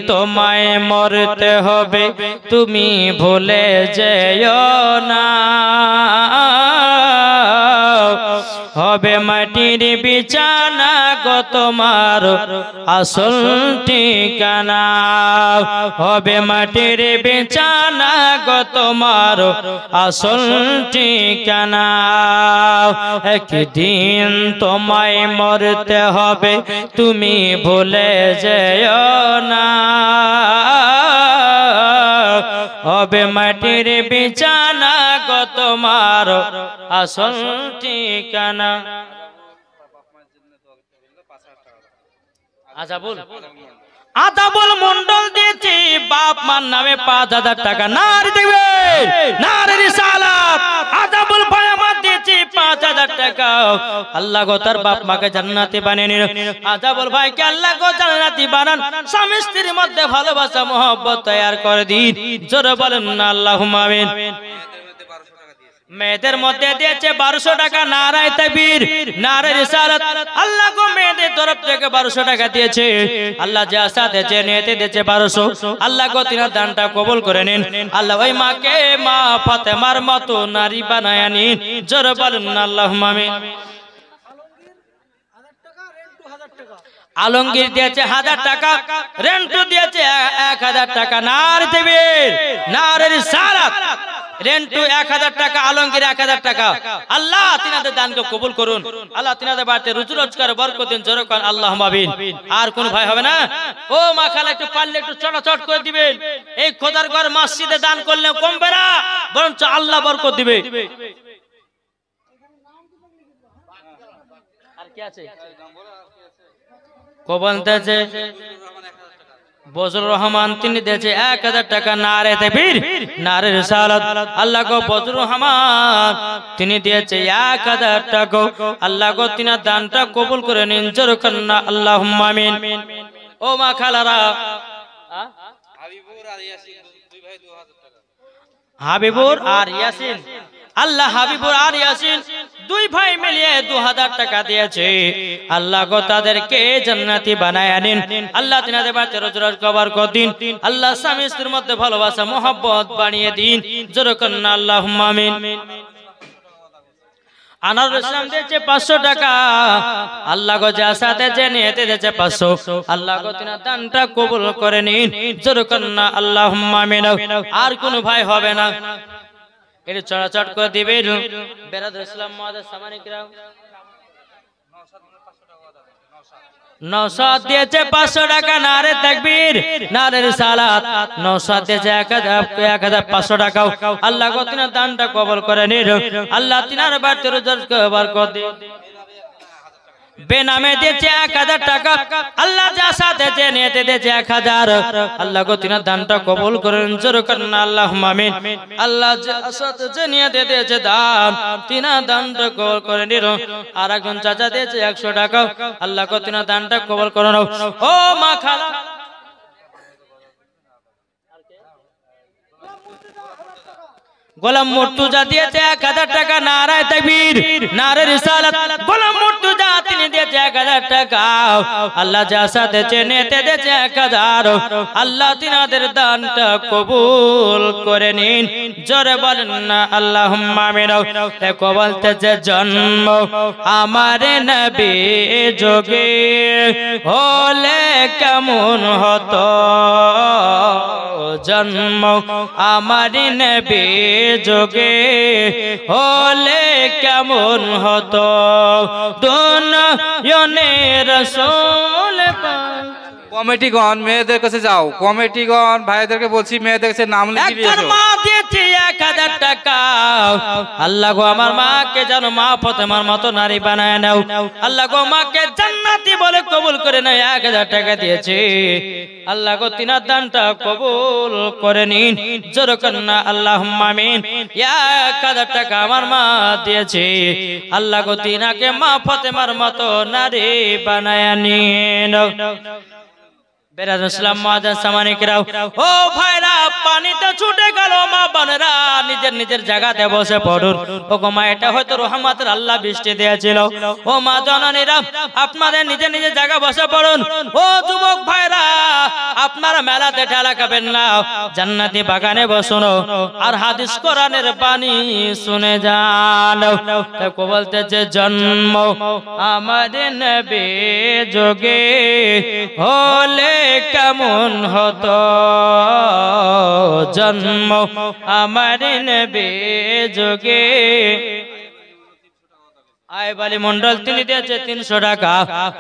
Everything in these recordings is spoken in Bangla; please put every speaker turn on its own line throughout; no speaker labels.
তোমায় মরতে হবে তুমি ভুলে যেও না, হবে মাটির বিছানা গো তোমার আসল ঠিকানা, হবে মাটির বিছানা গো তোমার আসল ঠিকানা। একদিন তোমায় মরতে হবে তুমি ভুলে যেও না, হবে মাটির বিছানা গো তোমার আসল ঠিকানা। আজাবুল মন্ডল দিয়েছি বাপ মার নামে ৫,০০০ টাকা। নারে দেখবে নারে রিসালাত। আজাবুল ভাই আমার দিয়েছি ৫,০০০ টাকা। আল্লাহ গো তার বাপ মাকে জান্নাতি বানিয়ে নিল। আজাবুল ভাইকে আল্লাহ গো জান্নাতি বানান, স্বামী স্ত্রীর মধ্যে ভালোবাসা মহব্বত তৈরি করে দিন। জোরে বলেন না আল্লাহুম্মা আমিন। মেয়েদের মধ্যে দিয়েছে ১২০০ টাকা। নারায়ে তাকবীর, নারায়ে রিসালাত। আল্লাহ গো মেয়েদের তরফ থেকে ১২০০ টাকা দিয়েছে। আল্লাহ যা সাথে যে নিতে দিয়েছে ১২০০। আল্লাহ গো তিনার দানটা কবুল করে নিন। আল্লাহ ওই মাকে মা ফাতেমার মতো নারী বানায় নিন। জোরে বলেন না আল্লাহুম্মা আমিন। আলমগীর দিয়েছে ১০০০ টাকা, রেন্টু দিয়েছে ১০০০ টাকা। নারে তাকবীর, নারে রিসালাত। রেন্টু ১০০০ টাকা, আলমগীর ১০০০ টাকা। আল্লাহ তিনাদের দানকে কবুল করুন। আল্লাহ তিনাদের বাড়িতে রুজি রোজগার বরকত দিন। জোরে কোন আল্লাহুম্মা আমিন। আর কোন ভাই হবে না? ও মা খালা একটু পারলে একটু চটাচট করে দিবেন। এই খোদার ঘর মসজিদে দান করলে কমবে না, বরঞ্চ আল্লাহ বরকত দিবে। আর কি আছে? কবলতেছে বজরুর রহমান তিনি দিয়েছে ১০০০ টাকা। নারে তাকবীর, নারে রিসালাত। আল্লাহ গো বজরুর রহমান তিনি দিয়েছে ১০০০ টাকা। আল্লাহ গো তিনার দানটা কবুল করে নিন। জোরে কোন না আল্লাহুম্মা আমিন। ও মা খালারা, হাবিবুর আর ইয়াসিন দুই ভাই ২০০০ টাকা। হাবিবুর আর ইয়াসিন, আল্লাহ হাবিবুর আর ইয়াসিন দুই ভাই মিলিয়ে ২০০০ টাকা দিয়েছে। আল্লাহ গো তাদেরকে জান্নাতি বানায় নিন। আল্লাহ তিনাদের বাড়িতে রোজ রোজ কবর কর দিন। আল্লাহ স্বামী স্ত্রীর মধ্যে ভালোবাসা মহব্বত বানিয়ে দিন। জোরে কোন না আল্লাহুম্মা আমিন। আনারুল ইসলাম দিয়েছে ৫০০ টাকা। আল্লাহ গো যা সাথে যে নিতে দিয়েছে ৫০০। আল্লাহ গো তিনার দানটা কবুল করে নিন। জোরে কোন না আল্লাহুম্মা আমিন। আর কোন ভাই হবে না, এটা চড়াচড় করে দিবেন। বেরাদুল ইসলাম মুআদ্দাস সামানিকরা নওশাদ দিয়েছে ৫০০ টাকা। নারে তাকবীর, নারে রিসালাত। নওশাদ দিয়েছে ১৫০০ টাকা। আল্লাহ গো তিনার দানটা কবুল করে নিন। আল্লাহ তিনার বাড়িতে রোজগার বরকত দিন। বেনামে দিয়েছে ১০০০ টাকা। আল্লাহ যা সাথে যে নিতে দিয়েছে ১০০০। আল্লাহ গো তিনার দানটা কবুল করেন। জোরে করেন না আল্লাহুম্মা আমিন। আল্লাহ যা সাথে যে নিতে দিয়েছে দান, তিনার দানটা কবুল করে নিন। আর একজন চাচা দিয়েছে ১০০ টাকা। আল্লাহ গো তিনার দানটা কবুল করুন। ও মা খালা, গোলাম মুর্তুজা দিয়েছে ১০০০ টাকা। নারায়ে তাকবীর, নারে রিসালাত। গোলাম মুর্তুজা তিনি দিয়েছে ১০০০ টাকা। আল্লাহ যা সাথে চেনেতে দিয়েছে ১০০০। আল্লাহ তিনাদের দানটা কবুল করে নিন। জোরে বলেন না আল্লাহুম্মা আমিন। দেখো বলতেছে জন্ম আমার নবী যোগে হলে কেমন হতো, জন্ম আমার নবী যোগে হলে কেমন হতো, দুনিয়ানে রাসূল পাক।
কমিটিগণ মেয়েদের কাছে যাও, কমিটিগণ ভাইদেরকে বলছি মেয়েদের কাছে নাম লিখিয়ে দিও।
মা দিয়েছে ১০০০ টাকা। আল্লাহ গো আমার মাকে যেন মা ফাতেমার মতো নারী বানায় নাও। আল্লাহ গো মাকে জান্নাতি বলে কবুল করে নাও। ১০০০ টাকা দিয়েছে। আল্লাহ গো তিনার দানটা কবুল করে নিন। জোরে করেন না আল্লাহুম্মা আমিন। ১০০০ টাকা আমার মা দিয়েছে। আল্লাহ গো তিনাকে মা ফাতেমার মতো নারী বানায় নিন। বেরাদুল ইসলাম মুআদ্দাস সামানিকরা, ও ভাইরা পানিতে ছুটে গেল মা বোনেরা নিজের নিজের জায়গাতে বসে পড়ুন ও গো মা এটা হয়তো রহমতের আল্লাহ বৃষ্টি দিয়েছিল ও মা জননীরা আপনাদের নিজের নিজের জায়গা বসে পড়ুন ও যুবক ভাইরা আপনারা মেলাতে ঠেলা খাবেন না জান্নাতি বাগানে বসুন আর হাদিস কোরআনের বাণী শুনে যান তাকে বলতেছে জন্ম আমার নবী যোগে হলে কেমন হতো জন্ম আমার নবী যোগে আইবালি মন্ডল তিনি দিয়েছে 300 টাকা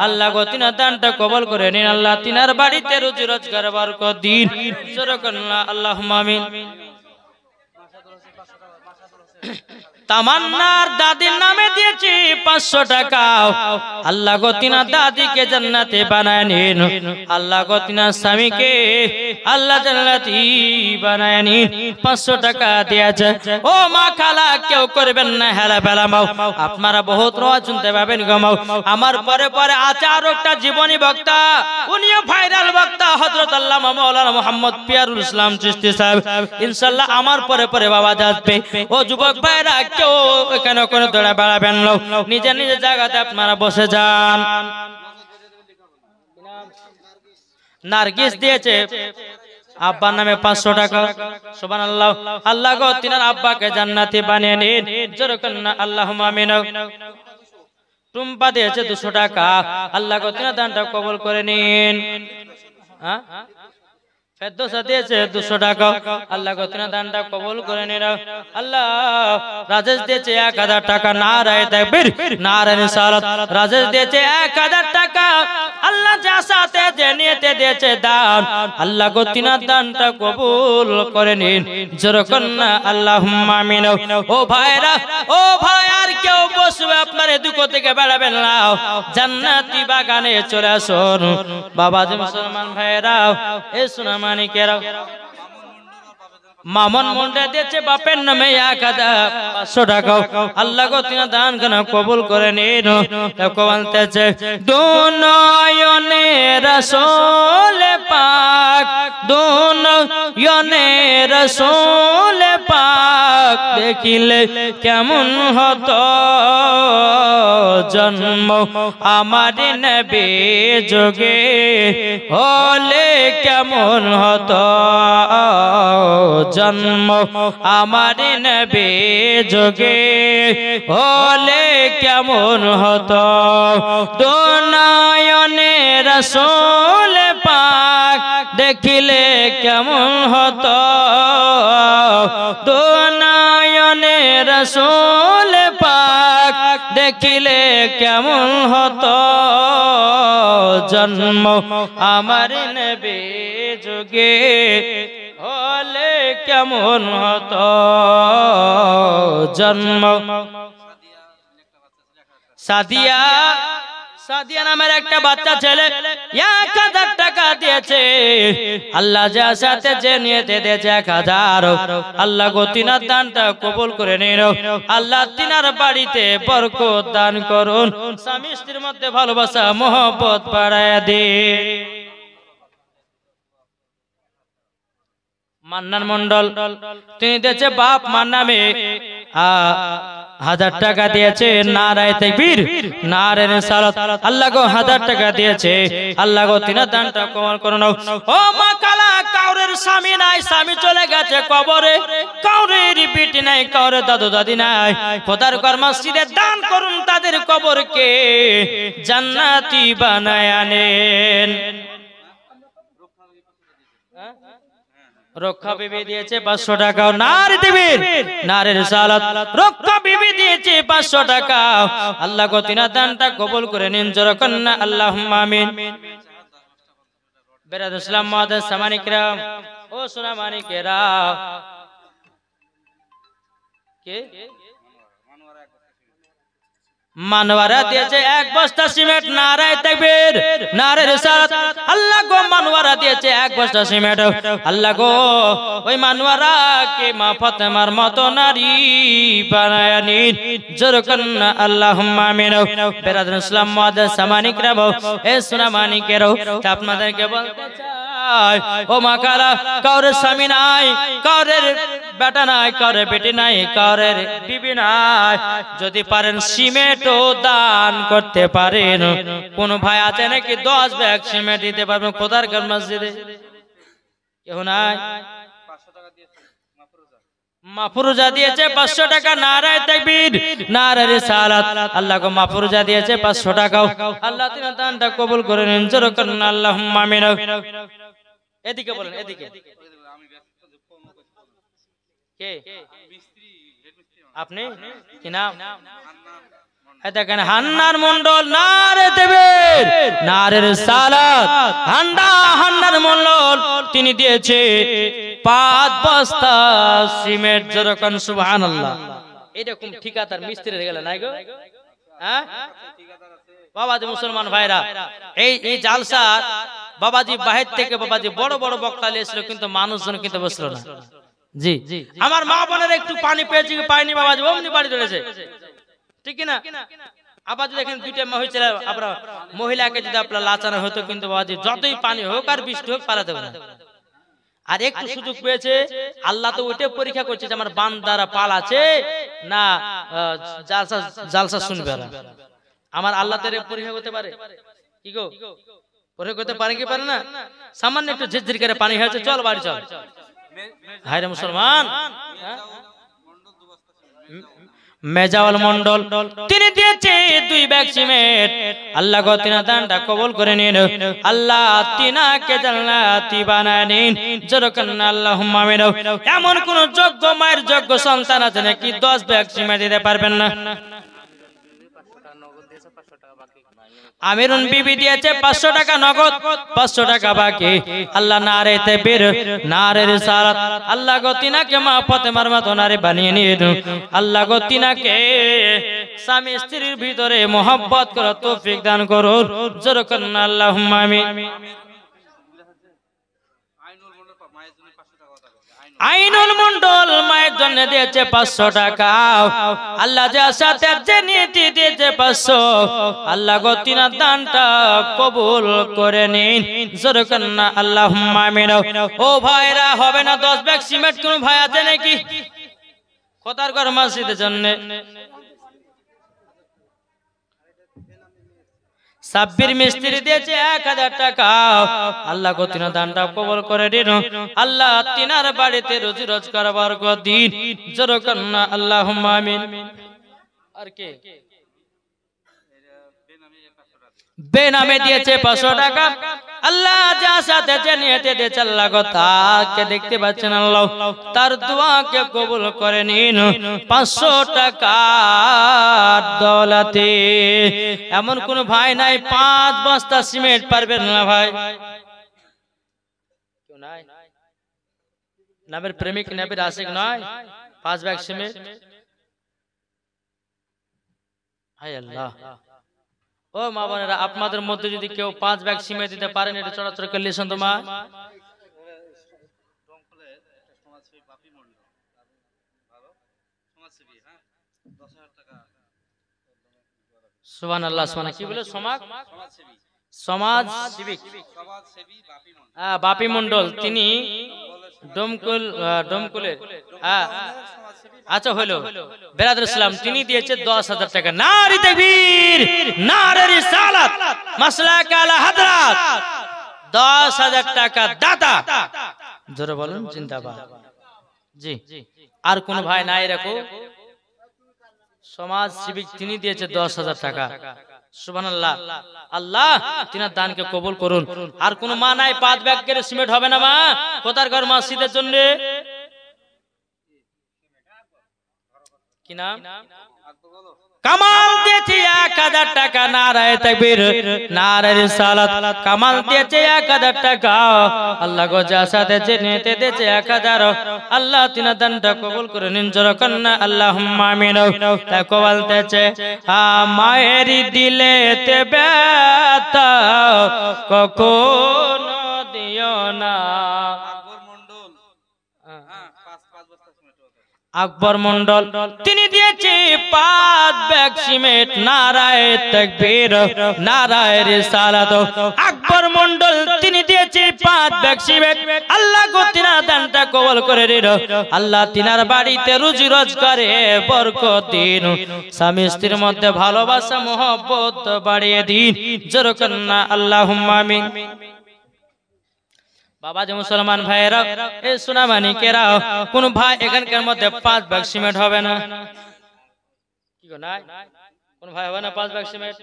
আল্লাহ গো তিনার দানটা কবুল করে নিন আল্লাহ তিনার বাড়িতে রুজি রোজগার বরকত দিন সুরকাল্লাহ আল্লাহুম্মা আমিন তামান্নার দাদির নামে দিয়েছি 500 টাকা আল্লাহ গো তিনার দাদিকে জান্নাতে বানায় নিন আল্লাহ গো তিনার স্বামীকে আল্লাহ জান্নাতি বানায় নিন 500 টাকা দিয়েছে ও মা খালা কেউ করবেন না হেলা বেলা মাও আপনারা বহুত রোজ শুনতে পাবেন গো মাও আমার পরে পরে আছে আর একটা জীবনী বক্তা উনিও ভাইরাল বক্তা হযরত আল্লামা মাওলানা মুহাম্মদ পিয়ারুল ইসলাম চিশতি সাহেব ইনশাআল্লাহ আমার পরে পরে বাবা আসবে ও যুবক ভাইরা কেউ এখানে কোনো দৌড়া বেড়াবেন না নিজের নিজের জায়গাতে আপনারা বসে যান নার্গিস দিয়েছে আব্বার নামে 500 টাকা সুবহানাল্লাহ আল্লাহ গো তিনার আব্বাকে জান্নাতি বানিয়ে নিন জোরে কন্না আল্লাহুম্মা আমিন টুম্পা দিয়েছে 200 টাকা আল্লাহ গো তিনার দানটা কবুল করে নিন হ্যাঁ ফেরদৌসা দিয়েছে 200 টাকা আল্লাহ গো তিনার দানটা কবুল করে নিন আল্লাহ রাজেশ দিয়েছে 1000 টাকা নারায়ে তাকবীর নারায়ে রিসালাত রাজেশ দিয়েছে 1000 টাকা আল্লাহ যা সাথে যে নিয়তে দিয়েছে দান আল্লাহ গো তিনার দানটা কবুল করে নিন জোরে কন্না আল্লাহুম্মা আমিন ও ভাইরা ও ভাই আর কেউ বসবে আপনার দুঃখ থেকে বেড়াবেন না জান্নাতি বাগানে চলে আসুন বাবাজি মুসলমান ভাইরা এ সোনা মানিকেরা মামন মুন্ডা দিয়েছে বাপের নামে 1500 টাকা আল্লাহ গো তিনার দান খানা কবুল করে নিন তাকে বলতেছে দুনয়নে রাসূল পাক দুনয়নে রাসূল পাক দেখিলে কেমন হতো জন্ম আমার নবী যোগে হলে কেমন হতো জন্ম আমার নবী যোগে হলে কেমন হতো দুনয়নে রাসূল পাক দেখিলে কেমন হতো দুনয়নে রাসূল পাক দেখিলে কেমন হতো জন্ম আমার নবী যোগে হলে কেমন হতো জন্ম সাদিয়া সাদিয়া নামের একটা বাচ্চা ছেলে 1000 টাকা দিয়েছে আল্লাহ যা সাথে যে নিয়তে দিয়েছে 1000 আল্লাহ গো তিনার দানটা কবুল করে নিন আল্লাহ তিনার বাড়িতে বরকত দান করুন স্বামী স্ত্রীর মধ্যে ভালোবাসা মহব্বত বাড়ায় দিন মান্নান মন্ডল তিনি দিয়েছে বাপ মার নামে 1000 টাকা দিয়েছে নারায়ে তাকবীর নারায়ে রিসালাত আল্লাহ গো 1000 টাকা দিয়েছে আল্লাহ গো তিনার দানটা কবুল করুন ও মা কালা কাউরের স্বামী নাই স্বামী চলে গেছে কবরে কাউরের বিটি নাই কাউরের দাদু দাদি নাই খোদার ঘর মসজিদে দান করুন তাদের কবরকে জান্নাতি বানায় আনেন রক্ষা বিবি দিয়েছে 500 টাকা নারে দিবেন নারে রিসালাত রক্ষা বিবি দিয়েছে 500 টাকা আল্লাহ গো তিনার দানটা কবুল করে নিন জোরে কন্না আল্লাহুম্মা আমিন বেরাদ ইসলাম মুআদ্দাস সামানি کرام ও সোনা মানিকেরা কে মানওয়ারা দিয়েছে 1 বস্তা সিমেন্ট নারায়ে তাকবীর নারায়ে রিসালাত আল্লাহ গো মানওয়ারা দিয়েছে 1 বস্তা সিমেন্ট আল্লাহ গো ওই মানওয়ারাকে মা ফাতেমার মতো নারী বানায় নিন জোরে কন্না আল্লাহুম্মা আমিন বেরাদ ইসলাম মুআদ্দাস সামানি کرام এ সোনা মানিকেরা আপনাদেরকে বলতে চাই ও মা কালা কাউরের স্বামী নাই, কাউরের বেটা নাই, কাউরের বেটি নাই, কাউরের বিবি নাই, যদি পারেন সিমেন্টও দান করতে পারেন। কোন ভাই আছে নাকি 10 ব্যাগ সিমেন্ট দিতে পারবেন খোদার ঘর মসজিদে? কেউ নাই? মাফরুজা দিয়েছে 500 টাকা। নারায়ে তাকবীর, নারায়ে রিসালাত। আল্লাহ গো মাফরুজা দিয়েছে 500 টাকা। আল্লাহ তিন দানটা কবুল করে নিন, জোরে করুন আল্লাহুম্মা আমিন। এদিকে বলেন, এদিকে। কে আপনি? কি নাম? দেখেন হান্নান মন্ডল, নারে তাকবীর, নারে রিসালাত। হান্নান মন্ডল তিনি দিয়েছে 5 বস্তা সিমেন্ট, যেরকম সুবহানাল্লাহ। এরকম ঠিকাদার মিস্ত্রি গেল নাই গো? হ্যাঁ বাবাজি, মুসলমান ভাইরা, এই জালসা বাবাজি বাহির থেকে বাবাজি বড় বড় বক্তা এসেছিল, কিন্তু মানুষজন কিন্তু বসলো না। জি, আমার মা বোনের একটু পানি পেয়েছি পাইনি বাবাজি, অমনি বাড়ি চলেছে, ঠিক না? আবার যদি দেখেন দুইটা মহিলাকে যদি আপনার লাচানো হতো, কিন্তু বাবাজি যতই পানি হোক আর বৃষ্টি হোক পালাতে হবে না। আর একটু সুযোগ পেয়েছে, আল্লাহ তো ওইটা পরীক্ষা করছে যে আমার বান্দারা পালাছে না জালসা শুনবে না। আমার আল্লাহ তারে পরীক্ষা করতে পারে কি গো? পরীক্ষা করতে পারে কি পারে না? সামান্য একটু ঝিরঝির করে পানি হয়েছে, চল বাড়ি চল। হায়রে মুসলমান, মেজাওয়াল মন্ডল তিনি দিয়েছে 2 ব্যাগ সিমেন্ট। আল্লাহ গো তিনা দানটা কবুল করে নিন, আল্লাহ তিনাকে জান্নাতি বানায় নিন, যেরকম আল্লাহুম্মা আমিন। এমন কোন যোগ্য মায়ের যোগ্য সন্তান আছে নাকি 10 ব্যাগ সিমেন্ট দিতে পারবেন না? আমিরুন বিবি দিয়েছে 500 টাকা নগদ, 500 টাকা বাকি। আল্লাহ নারে তাকবীর, নারে রিসালাত। আল্লাহ গো তিনাকে মা ফাতেমার মতো নারী বানিয়ে নিন। আল্লাহ গো তিনাকে স্বামী স্ত্রীর ভিতরে মোহাব্বত করার তৌফিক দান করুন, যেরকম আল্লাহুম্মা আমিন। আইনুল মন্ডল মায়ের জন্য দিয়েছে 500 টাকা। আল্লাহ যা সাথে যে নীতি দিয়েছে 500, আল্লাহ গো তিনার দানটা কবুল করে নিন, যেরকম আল্লাহুম্মা আমিন। ও ভাইরা, হবে না 10 ব্যাগ সিমেন্ট? কোন ভাই আছে নাকি খোদার ঘর মসজিদের জন্য? সাব্বির মিস্ত্রি দিয়েছে 1000 টাকা। আল্লাহ গো তিনার দানটা কবুল করে দিন, আল্লাহ তিনার বাড়িতে রুজি রোজগার বরকত দিন, যেরকম আল্লাহুম্মা আমিন। আর কে বেনামে দিয়েছে 500 টাকা। আল্লাহ যা সাথে যে নিয়েতে দিয়েছে, আল্লাহ গো তাকে দেখতে পাচ্ছেন, আল্লাহ তার দোয়াকে কবুল করে নিন 500 টাকা দৌলতে। এমন কোন ভাই নাই 5 বস্তা সিমেন্ট পারবেন না ভাই? কেউ নাই? নবীর প্রেমিক, নবীর আশিক নয়? 5 ব্যাগ সিমেন্ট? হায় আল্লাহ। ও মা বোনেরা, আপনাদের মধ্যে যদি কেউ 5 ব্যাগ সিমেন্ট দিতে পারেন, এটা চড়াচড় করে লিসন তো মা। সুবহানাল্লাহ, সুবহানাল্লাহ। কি বলে? সমাজ সেবিক বাপি মন্ডল, তিনি ডোমকুলে। আচ্ছা হলো বেরাদর ইসলাম, তিনি দিয়েছে 10,000 টাকা। নারে তাকবীর, নারে রিসালাত, মাসলাক আলা হযরত। 10,000 টাকা দাতা, জোরে বলুন জিন্দাবাদ। জি, আর কোন ভাই নাই এরকম? সমাজ সেবিক তিনি দিয়েছে 10,000 টাকা। সুবহানাল্লাহ। আল্লাহ তিনার দানকে কবুল করুন। আর কোন মা নাই 5 ব্যাগ করে সিমেন্ট? হবে না মা কোথার ঘর মসজিদের জন্য? কি নাম? কামাল দিয়েছে 1000 টাকা। নারায়ে তাকবীর, নারায়ে রিসালাত। কামাল দিয়েছে 1000 টাকা। আল্লাহ গো যা সাথে যে নিতে দিয়েছে 1000, আল্লাহ তিনার দানটা কবুল করে নিন, যেরকম আল্লাহুম্মা আমিন। তা কবুল দিয়েছে মায়ের দিলেতে ব্যথা কখনো দিও না। আকবর মন্ডল তিনি দিয়েছে 5 ব্যাগ সিমেন্ট। নারায়ে তাকবীর, নারায়ে রিসালাত। আকবর মন্ডল তিনি দিয়েছে 5 ব্যাগ সিমেন্ট। আল্লাহ গো তিনার দানটা কবুল করে নিন। আল্লাহ তিনার বাড়িতে রুজি রোজগারে বরকত দিন। স্বামী স্ত্রীর মধ্যে ভালোবাসা মহব্বত বাড়িয়ে দিন। জোরে করেন না আল্লাহুম্মা আমিন। বাবা যে মুসলমান ভাইরা, এই সোনামানিকেরা, কোন ভাই এখানকার মধ্যে 5 ব্যাগ সিমেন্ট হবে না? কি গো নাই? কোন ভাই হবে না 5 ব্যাগ সিমেন্ট?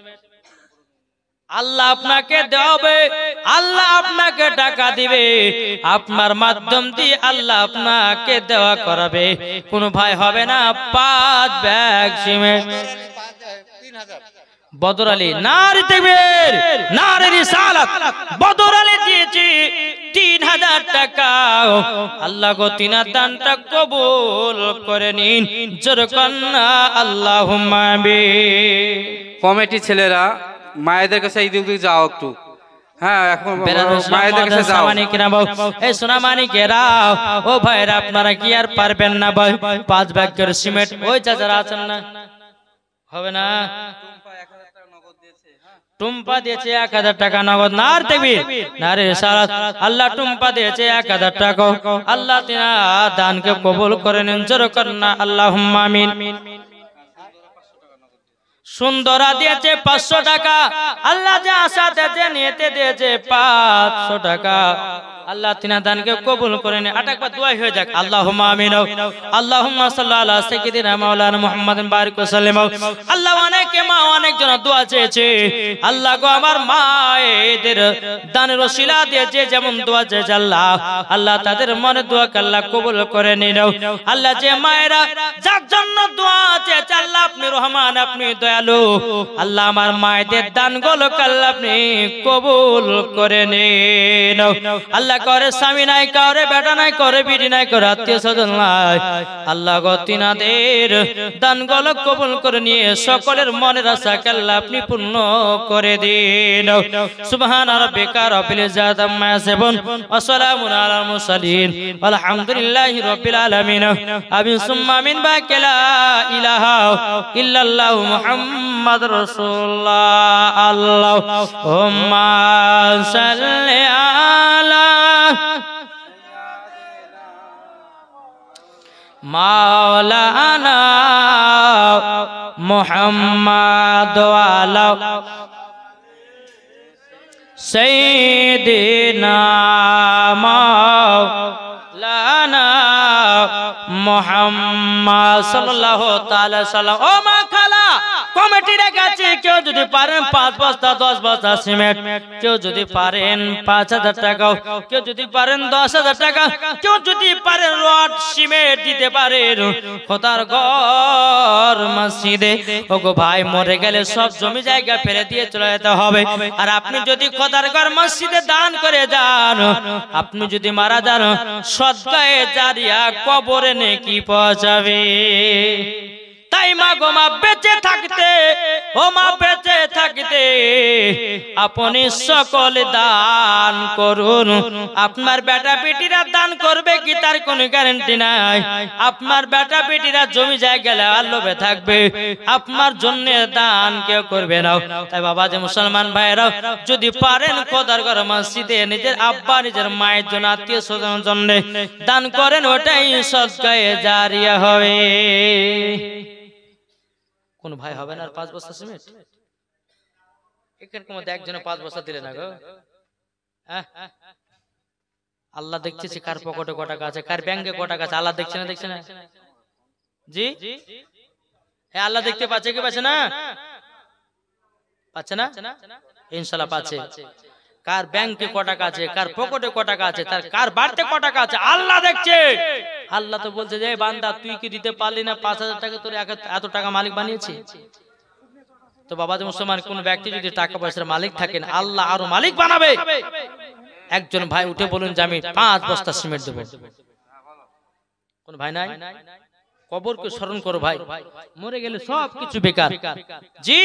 আল্লাহ আপনাকে দেবে, আল্লাহ আপনাকে টাকা দিবে, আপনার মাধ্যম দিয়ে আল্লাহ আপনাকে দেওয়া করাবে। কোন ভাই হবে না 5 ব্যাগ সিমেন্ট? বদর আলী, নারে তাকবীর, নারে রিসালাত। বদর আলী দিয়েছি 3000 টাকা। আল্লাহ গো তিনার দানটা কবুল করে নিন। জোরে কন্না আল্লাহুম্মা আমিন।
কমিটি ছেলেরা মায়েদের কাছে এই দিক যাও একটু। হ্যাঁ, এখন মায়েদের কাছে যাও।
এই সোনামানিকেরা, ও ভাইরা, আপনারা কি আর পারবেন না ভাই? 5 ব্যাগ করে সিমেন্ট ওই চাচারা আছেন না? হবে না? টুম্পা দিয়েছে 1000 টাকা নগদ। নারে তাকবীর, নারে রিসালাত। আল্লাহ টুম্পা দিয়েছে 1000 টাকা। আল্লাহ তিনার দানকে কবুল করে নিন। জোরে করেন না আল্লাহুম্মা আমিন। সুন্দরা দিয়েছে 500 টাকা। আল্লাহ যে আশাতে যে নিয়তে দিয়েছে 500 টাকা। আল্লাহ তিনার দানকে কবুল করে নিন। আটাকবার দোয়া হয়ে যাক। আল্লাহুম্মা আমিন। আল্লাহুম্মা সাল্লি আলা সাইয়্যিদিনা মাওলানা মুহাম্মাদিন বারিক ওয়া সাল্লিম। আল্লাহ অনেকে মা অনেক জন দোয়া চেয়েছে। আল্লাহ গো আমার মায়েদের দানের ওসিলা দিয়েছে যেমন দোয়া চেয়েছে আল্লাহ, আল্লাহ তাদের মনে দোয়াকে আল্লাহ কবুল করে নিন। আল্লাহ যে মায়েরা যার জন্য দোয়া চেয়েছে আল্লাহ আপনি রহমান, আপনি দয়ালু। আল্লাহ আমার মায়েদের দানগুলোকে আল্লাহ আপনি কবুল করে নিন। আল্লাহ করে স্বামী নাই, কাউরে বেটা নাই, করে বিড়ি নাই, করে আত্মীয় স্বজন নাই। আল্লাহ গো তিনাদের দানগুলো কবুল করে নিয়ে সকলের মনের আশাকে আল্লাহ আপনি পূর্ণ করে দিন। সুবহানা রাব্বিকা রাব্বিল ইজ্জাতি আম্মা ইয়াসিফুন ওয়া সালামুন আলাল মুরসালিন আলহামদুলিল্লাহি রাব্বিল আলামিন। আমিন সুম্মা আমিন। বাকি লা ইলাহা ইল্লাল্লাহু মুহাম্মাদুর রাসূলুল্লাহ। আল্লাহুম্মা সাল্লি আলা মাওলানা মুহাম্মাদ ওয়া আলা সাইয়্যিদিনা মাওলানা মুহাম্মদ সাল্লাল্লাহু তাআলা সাল্লাম। ও মা খালা, কমিটির কাছে কেউ যদি পারেন 5 বস্তা 10 বস্তা সিমেন্ট, কেউ যদি পারেন 5000 টাকা, কেউ যদি পারেন 10000 টাকা, কেউ যদি পারেন রড সিমেন্ট দিতে পারেন খোদার ঘর মসজিদে। ওগো ভাই, মরে গেলে সব জমি জায়গা ফেলে দিয়ে চলে যেতে হবে। আর আপনি যদি খোদার ঘর মসজিদে দান করে যান, আপনি যদি মারা যান, সদকায়ে জারিয়া কবরে নেকি পৌঁছাবে। তাই মা গো, মা বেঁচে থাকতে, ও মা বেঁচে থাকতে আপনি সকল দান করুন। আপনার বেটা বেটিরা দান করবে কি তার কোনো গ্যারান্টি নাই। আপনার বেটা বেটিরা জমি জায়গা লোভে থাকবে, আপনার জন্য দান কেউ করবে না। তাই বাবা যে মুসলমান ভাইরা, যদি পারেন খোদার ঘর মসজিদে নিজের আব্বা নিজের মায়ের জন্য আত্মীয় স্বজনের জন্য দান করেন, ওটাই সদকায়ে জারিয়া হবে। কোন ভাই হবে না আর 5 বস্তা সিমেন্ট? এখানকার মধ্যে একজনে 5 বস্তা দিলে না গো। আল্লাহ দেখতেছি কার পকেটে কত টাকা আছে, কার ব্যাংকে কত টাকা আছে। আল্লাহ দেখছে না? দেখছে না জি? হ্যাঁ, আল্লাহ দেখতে পাচ্ছে কি পাচ্ছে না? পাচ্ছে না? ইনশাআল্লাহ পাচ্ছে। কার ব্যাংকে কত টাকা আছে, কার পকেটে কত টাকা আছে, তার কার বাড়িতে কত টাকা আছে আল্লাহ দেখছে। আল্লাহ তো বলছে যে বান্দা, তুই কি দিতে পারলি না 5000 টাকা, তোর এত টাকা মালিক বানিয়েছি। তো বাবা যে মুসলমান, কোন ব্যক্তি যদি টাকা পয়সার মালিক থাকেন, আল্লাহ আরো মালিক বানাবে। একজন ভাই উঠে বলুন যে আমি 5 বস্তা সিমেন্ট দেবো। কোন ভাই নাই? কবরকে স্মরণ করো ভাই, মরে গেলে সব কিছু বেকার। জি,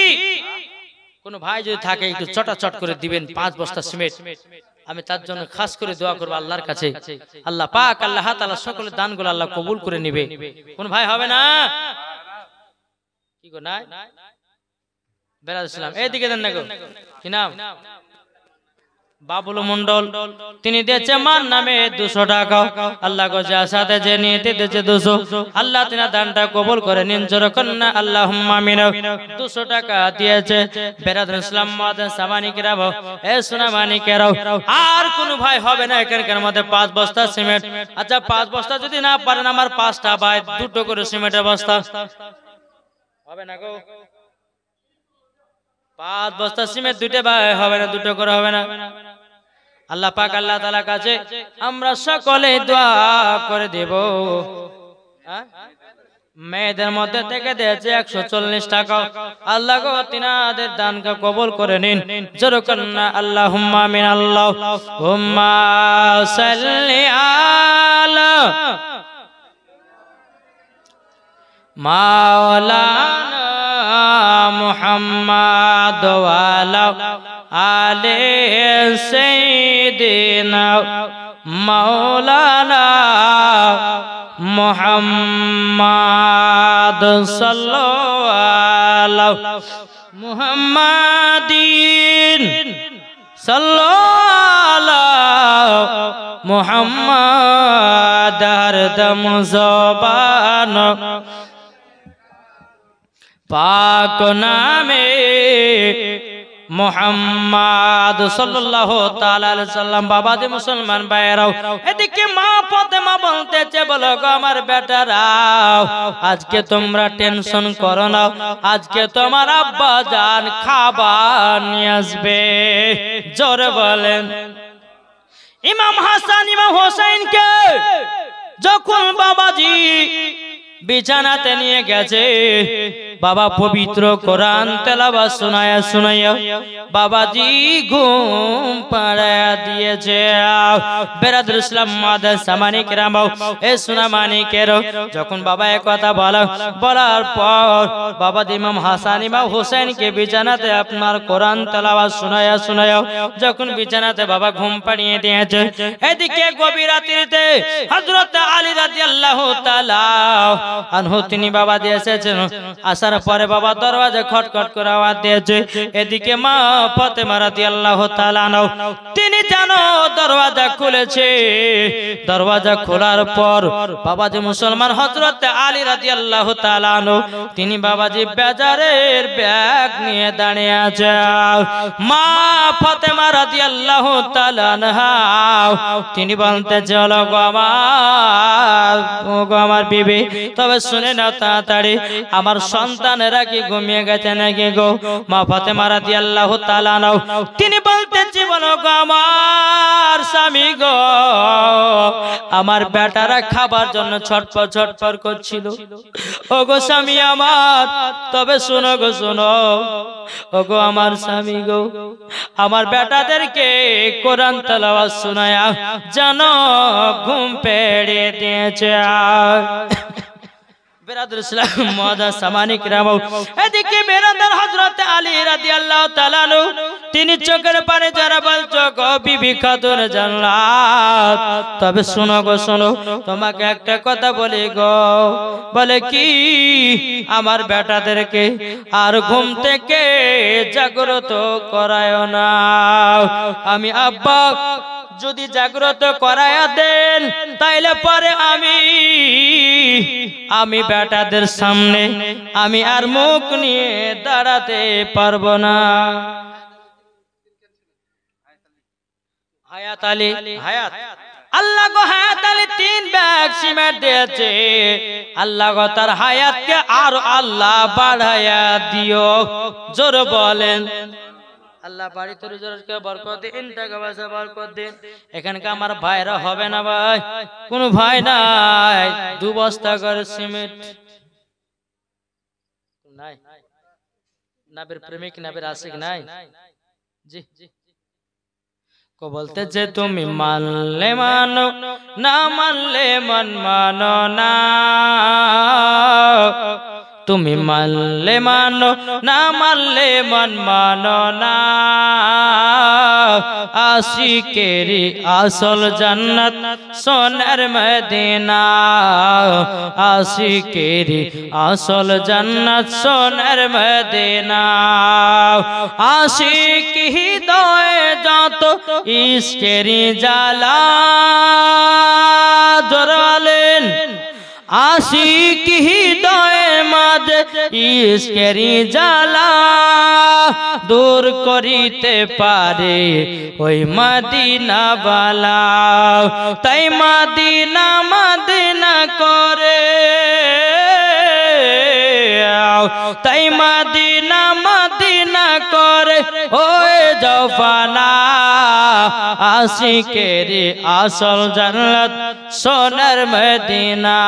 কোন ভাই যদি থাকে একটু চটাচট করে দিবেন 5 বস্তা সিমেন্ট। আমি তার জন্য খাস করে দোয়া করব আল্লাহর কাছে, আল্লাহ পাক আল্লাহ তাআলা সকলের দানগুলো আল্লাহ কবুল করে নেবে। কোন ভাই হবে না? কি গো না বেরাদ ইসলাম এইদিকে দেন না গো, কি নাম? বাবুল মন্ডল, তিনি দিয়েছে মান নামে 200 টাকা। আল্লাহ গো যা সাথে যে নিয়েতে দিয়েছে 200, আল্লাহ তিনা দানটা কবুল করে নিন, জোরকন না আল্লাহুম্মা আমিন। 200 টাকা দিয়েছে বেরাদ ইসলাম মাদান সামানি কেরাও, এ সোনা মানি কেরাও। আর কোন ভাই হবে না এখানকার মধ্যে 5 বস্তা সিমেন্ট? আচ্ছা 5 বস্তা যদি না পারেন আমার 5টা ভাই 2টো করে সিমেন্টের বস্তা হবে না গো? 5 বস্তা সিমেন্ট 2টে ভাই হবে না, 2টো করে হবে না? আল্লাহ পাক আল্লাহ তাআলার কাছে আমরা সকলে দোয়া করে দেব। মেয়েদের মধ্যে থেকে দিয়েছে 140 টাকা। আল্লাহ গো তিনাদের দানকে কবুল করে নিন, যেরকম না আল্লাহুম্মা আমিন। আল্লাহুম্মা সাল্লি আলা মাওলানা মুহাম্মাদ ওয়া আলা আলে সাইয়্যিদিনা মাওলানা মুহাম্মাদ সাল্লাল্লাহু আলা মুহাম্মাদিন সাল্লাল্লাহু মুহাম্মাদ হরদম জবান পাক নামে মুহাম্মদ সাল্লাল্লাহু তাআলা আলাইহি সাল্লাম। বাবা যে মুসলমান ভাইরাও, এদিকে মা ফাতেমা বলতেছে, বলো গো আমার বেটারা, আজকে তোমরা টেনশন করো না, আজকে তোমার আব্বা জান খাবার নিয়ে আসবে। জোরে বলেন। ইমাম হাসান ইমাম হোসেনকে যখন বাবাজি বিছানাতে নিয়ে গেছে, বাবা পবিত্র কোরআন তেলাওয়াত শোনায়া শোনায়া বাবাজি ঘুম পাড়ায়া দিয়েছে। বেরাদুল ইসলাম মাদার সামানি কেরাম, এ সোনা মানিকের, যখন বাবা এক কথা বলার পর বাবা ইমাম হাসান ইমাম হোসেনকে বিছানাতে আপনার কোরআন তেলাওয়াত শোনায়া শোনায়া যখন বিছানাতে বাবা ঘুম পাড়িয়ে দিয়েছে, এদিকে গভীর রাত্রিতে হযরত আলী রাদিয়াল্লাহু তাআলা আনহু তিনি বাবা দিয়ে এসেছেন। আসার পরে বাবা দরওয়াজা খটখট করে আওয়াজ দিয়েছে। এদিকে মা ফাতেমা রাদিয়াল্লাহু তাআলা আনহা তিনি জানো দরওয়াজা খুলেছে। দরওয়াজা খোলার পর বাবাজি মুসলমান হযরত আলী রাদিয়াল্লাহু তাআলা আনহু তিনি বাবাজি বাজারের ব্যাগ নিয়ে দাঁড়িয়ে আছে। মা ফাতেমা রাদিয়াল্লাহু তাআলা আনহা তিনি বলতে চলো গো আমার বিবি, তবে শুনে নাও তাড়াতাড়ি, আমার সন্তানেরা কি ঘুমিয়ে গেছে নাকি গো? মা ফাতেমা রাদিয়াল্লাহু তাআলা আনহা তিনি বলতেছি, বলো গো আমার স্বামী গো, আমার বেটারা খাবার জন্য ছটফট ছটফট করছিল। ও গো স্বামী আমার, তবে শোনো গো শোনো, ও গো আমার স্বামী গো, আমার বেটাদেরকে কোরআন তেলাওয়াত শোনায়া জানো ঘুম পেড়িয়ে দিয়েছে। বেরাদুল ইসলাম মাদার সামানি কেরাম, এদিকে বেরাদার হযরত আলী রাদিয়াল্লাহু তাআলা আনহু তিনি চোখের পানি যারা বলছো গো বিবি খাতুন জান্নাত, তবে শোনো গো শোনো, তোমাকে একটা কথা বলি গো। বলে কি? আমার বেটাদেরকে আর ঘুম থেকে জাগ্রত করায় না। আমি আব্বা যদি জাগ্রত করায়া দেন তাইলে পরে আমি বেটাদের সামনে আমি আর মুখ নিয়ে দাঁড়াতে পারবো না। হায়াত আলী, হায়াত আল্লাহ গো হায়াত আলী 3 ব্যাগ সিমেন্ট দিয়েছে। আল্লাহ গো তার হায়াতকে আর আল্লাহ বাড়ায়া দিও। জোর বলেন আল্লাহ বাড়ি তোর জোরকে বরকত দিন, টাকা পয়সা বরকত দিন। এখানকার আমার ভাইরা হবে না ভাই, কোন ভাই নাই 2 বস্তা করে সিমেন্ট নাই? নাবের প্রেমিক নাবের আশিক নাই? জি को बोलते जे तुम मानले मानो ना मानले मन मानो ना, তুমি মানলে মানো না মানলে মন মানো না আশিকেরি আসল জান্নাত সোনার মদিনা আশিকেরি আসল জান্নাত সোনার মদিনা আশিক হৃদয়ে যত ইশকেরি জ্বালা জোরালেন আশিক হৃদয়ে মাঝে ইশকেরি জ্বালা দূর করিতে পারে ওই মদিনা বালা তাই মদিনা মদিনা করে তাই মদিনা মদিনা করে ওই জফানা আশিকেরি আসল জান্নাত সোনার মদিনা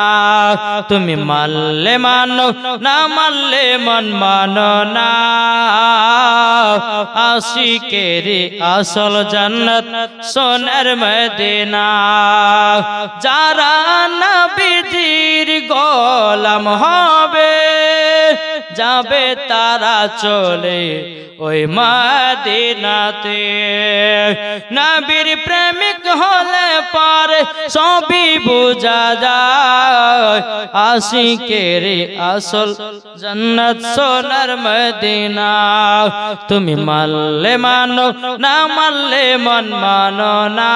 তুমি মানলে মানো না মানলে মন মানো না আশিকেরি আসল জান্নাত সোনার মদিনা যারা নবীজির গোলাম হবে যাবে তারা চলে ওই মদিনাতে নবীর প্রেমিক হলে পারে সবই বোঝা যায় আশিকের আসল জান্নাত সোনার মদিনা তুমি মানলে মানো না মানলে মন মানো না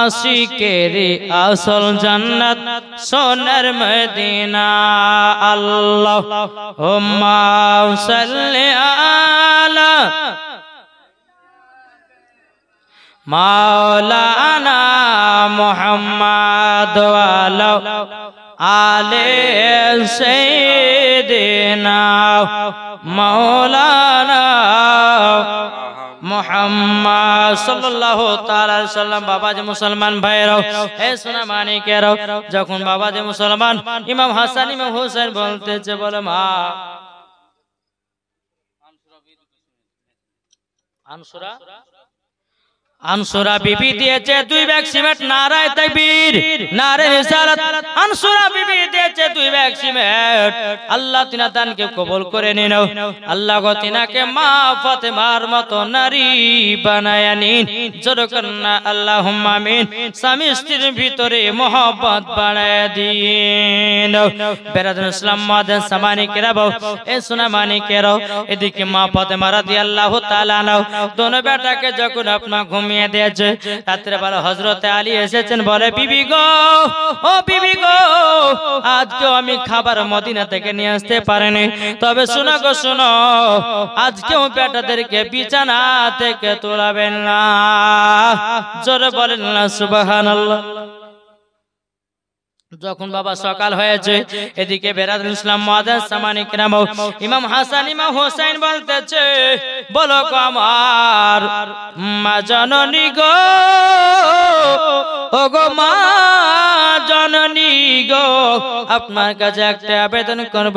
আশিকের আসল জান্নাত সোনার মদিনা আল্লাহুম্মা সাল্লি আলা মাওলানা মুহাম্মদ ওয়া আলা আলে সাইয়্যিদিনা মাওলানা মুহাম্মদ সাল্লাল্লাহু তাআলা আলাইহি সাল্লাম। বাবাজি মুসলমান ভাইরাও এ সোনা মানিকেরাও যখন বাবাজি মুসলমান ইমাম হাসান ইমাম হোসেন বলতেছে বলে মা আনসুরা বিবি দিয়েছে 2 ব্যাগ সিমেন্ট নারায়ে তাকবীর নারে রিসালাত আনসুরা বিবি দিয়েছে 2 ব্যাগ সিমেন্ট আল্লাহ তিনা দানকে কবুল করে নিন আল্লাহ গো তিনাকে মা ফাতেমার মতো নারী বানায়া নিন জোরে করনা আল্লাহুম্মা আমিন স্বামী স্ত্রীর ভিতরে মোহব্বত বাড়ায়া দিন বেরাদুল ইসলাম মাদান সামানি কেরাবো এ সোনা মানিকেরাও এদিকে মা ফাতেমা রাদিয়াল্লাহু তাআলা আনহা দোনো বেটাকে যখন আপনা ঘুমিয়ে দিয়েছে রাত্রে বেলা হযরত আলী এসেছেন বলে বিবি গো ও বিবি গো আজকে আমি খাবার মদিনা থেকে নিয়ে আসতে পারিনি তবে শোনো গো শোনো আজকেও বেটাদেরকে বিছানা থেকে তোলাবেন না জোরে বলেন না সুবহানাল্লাহ। যখন বাবা সকাল হয়েছে এদিকে বেরাদুল ইসলাম মুআদ্দাস সামানি কিরাম ইমাম হাসান ইমাম হোসেন বলতেছে বলো গো আমার মা জননী গো ও গো মা জননী গো আপনার কাছে একটা আবেদন করব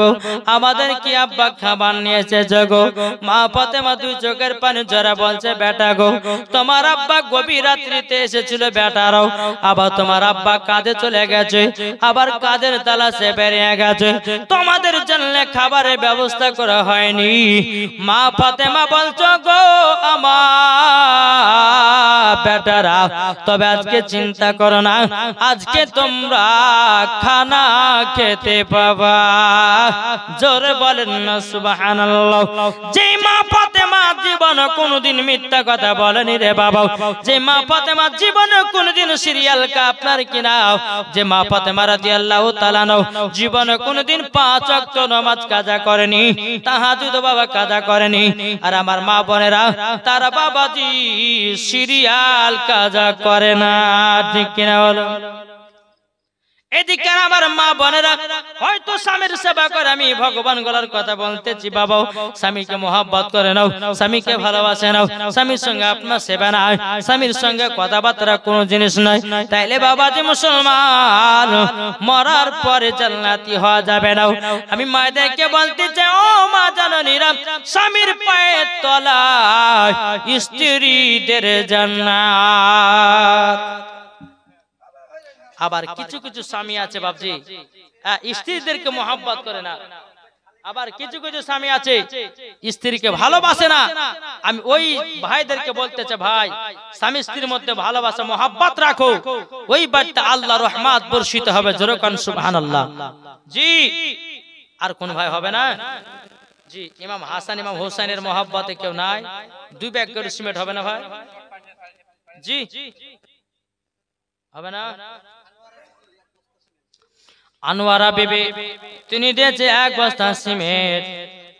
আমাদের কি আব্বা খাবার নিয়ে এসেছে গো মা ফাতেমা 2 চোখের পানি ঝরা বলছে বেটা গো তোমার আব্বা গভীর রাত্রিতে এসেছিল বেটারাও আবার তোমার আব্বা কাজে চলে গেছে আবার কাজের তালাশে বেরিয়ে গেছে তোমাদের জন্য খাবারের ব্যবস্থা করা হয়নি মা ফাতেমা বলছো গো আমার বেটারা তবে আজকে চিন্তা করো না আজকে তোমরা খানা খেতে পাবা জোরে বলেন না সুবহানাল্লাহ। যে মা ফাতেমা জীবনে কোনোদিন মিথ্যা কথা বলেনি রে বাবা যে মা ফাতেমা জীবনে কোনোদিন সিরিয়াল আপনার কিনা যে মা ফাতেমা রাদিয়াল্লাহু তাআলা জীবনে কোনোদিন 5 ওয়াক্ত নামাজ কাজা করেনি তাহাজ্জুদ বাবা কাজা করেনি আর আমার মা বোনেরা তারা বাবাজি সিরিয়াল কাজা করে না ঠিক কিনা বলো। এদিকে আমার মা বোনেরা হয়তো স্বামীর সেবা করে আমি ভগবান গলার কথা বলতেছি বাবা স্বামীকে মহব্বত করে নাও স্বামীকে ভালোবাসে নাও স্বামীর সঙ্গে আপনার সেবা না স্বামীর সঙ্গে কথাবার্তা কোনো জিনিস নয় তাইলে বাবাজি মুসলমান মরার পরে জান্নাতি হওয়া যাবে না। আমি মায়েদেরকে বলতে চাই ও মা জননীরা স্বামীর পায়ের তলায় স্ত্রীদের জান্নাত আবার কিছু কিছু স্বামী আছে বাবজি স্ত্রীদেরকে মোহাব্বত করে না, আবার কিছু কিছু স্বামী আছে স্ত্রীকে ভালোবাসে না। আমি ওই ভাইদেরকে বলতে চাই, ভাই স্বামী স্ত্রীর মধ্যে ভালোবাসা মোহাব্বত রাখো, ওই বাড়িতে আল্লাহর রহমত বর্ষিত হবে। জোরে কান সুবহানাল্লাহ। জি আর কোন ভাই হবে না? জি ইমাম হাসান ইমাম হোসেনের মোহাব্বতে কেউ নাই? 2 ব্যাগ করে সিমেন্ট হবে না ভাই? জি হবে না? আনোয়ারা বিবি তিনি দিয়েছে 1 বস্তা সিমেন্ট।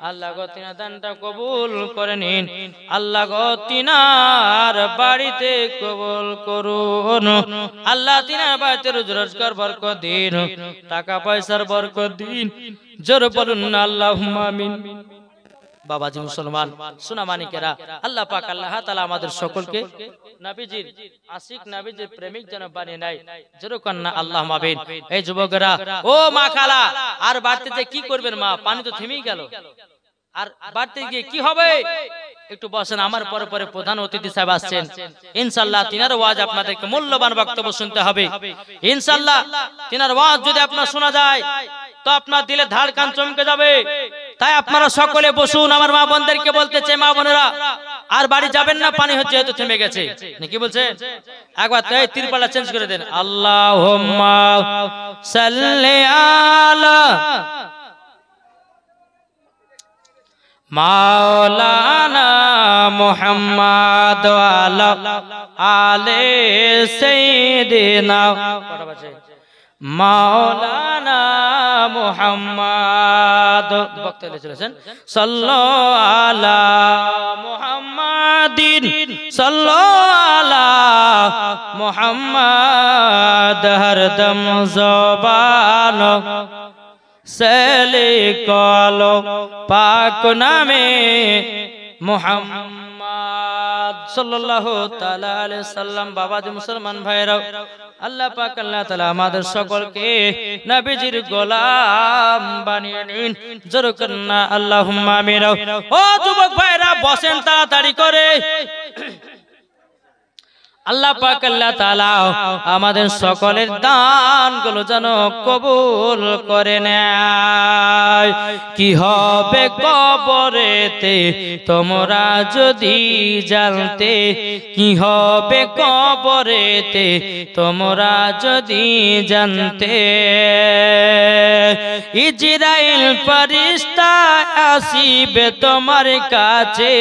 আল্লাহ গো তিনার দানটা কবুল করে নিন, আল্লাহ গো তিনার বাড়িতে কবুল করুন, আল্লাহ তিনার বাড়িতে রোজ রোজগার বরকত দিন, টাকা পয়সার বরকত দিন। জোরে বলুন না আল্লাহুম্মা আমিন। বাবাজি মুসলমান সোনা মানিকেরা, আল্লাহ পাক আল্লাহ তাআলা আমাদের সকলকে নবীজির আশিক নবীজির প্রেমিক যেন বানিয়ে নেয়। জোরে কন্না আল্লাহুম্মা আমিন। এই যুবকেরা ও মা খালা, আর বাড়িতে যে কি করবেন মা? পানি তো থেমেই গেল, আর বাড়িতে গিয়ে কি হবে? একটু বসেন, আমার পরে পরে প্রধান অতিথি সাহেব আসছেন, ইনশাআল্লাহ তিনার ওয়াজ আপনাদেরকে মূল্যবান বক্তব্য শুনতে হবে। ইনশাআল্লাহ তিনার ওয়াজ যদি আপনার শোনা যায় তো আপনার দিলে ধাড়কান চমকে যাবে। তাই আপনারা সকলে বসুন। আমার মা বোনদেরকে বলতে চাই, মা বোনেরা আর বাড়ি যাবেন না, পানি হচ্ছে যেহেতু থেমে গেছে। কি বলছে? একবার তাই তিরপালটা চেঞ্জ করে দেন। আল্লাহুম্মা সাল্লি আলা মাওলানা মুহাম্মদ ওয়া আলা আলে সাইয়্যিদিনা মাওলানা মুহাম্মদ বক্তব্য চলেছেন সাল্লাল্লাহু আলা মুহাম্মাদিন সাল্লাল্লাহু আলা মুহাম্মদ হরদম জবান সেলি কলো পাক নামে মুহাম্মদ সাল্লাল্লাহু তাআলা আলাইহি সাল্লাম। বাবাজি মুসলমান ভাইরা, আল্লাহ পাক আল্লাহ তাআলা আমাদের সকলকে নবীজির গোলাম বানিয়ে নিন। জোরে করুন আল্লাহুম্মা আমিন। ও যুবক ভাইরা বসেন তাড়াতাড়ি করে। আল্লাহ পাক আল্লাহ তাআলা আমাদের সকলের দানগুলো যেন কবুল করে নেয়। কি হবে কবরেতে তোমরা যদি জানতে, কি হবে কবরেতে তোমরা যদি জানতে। ইজরাইল ফেরেশতা আসিবে তোমার কাছে,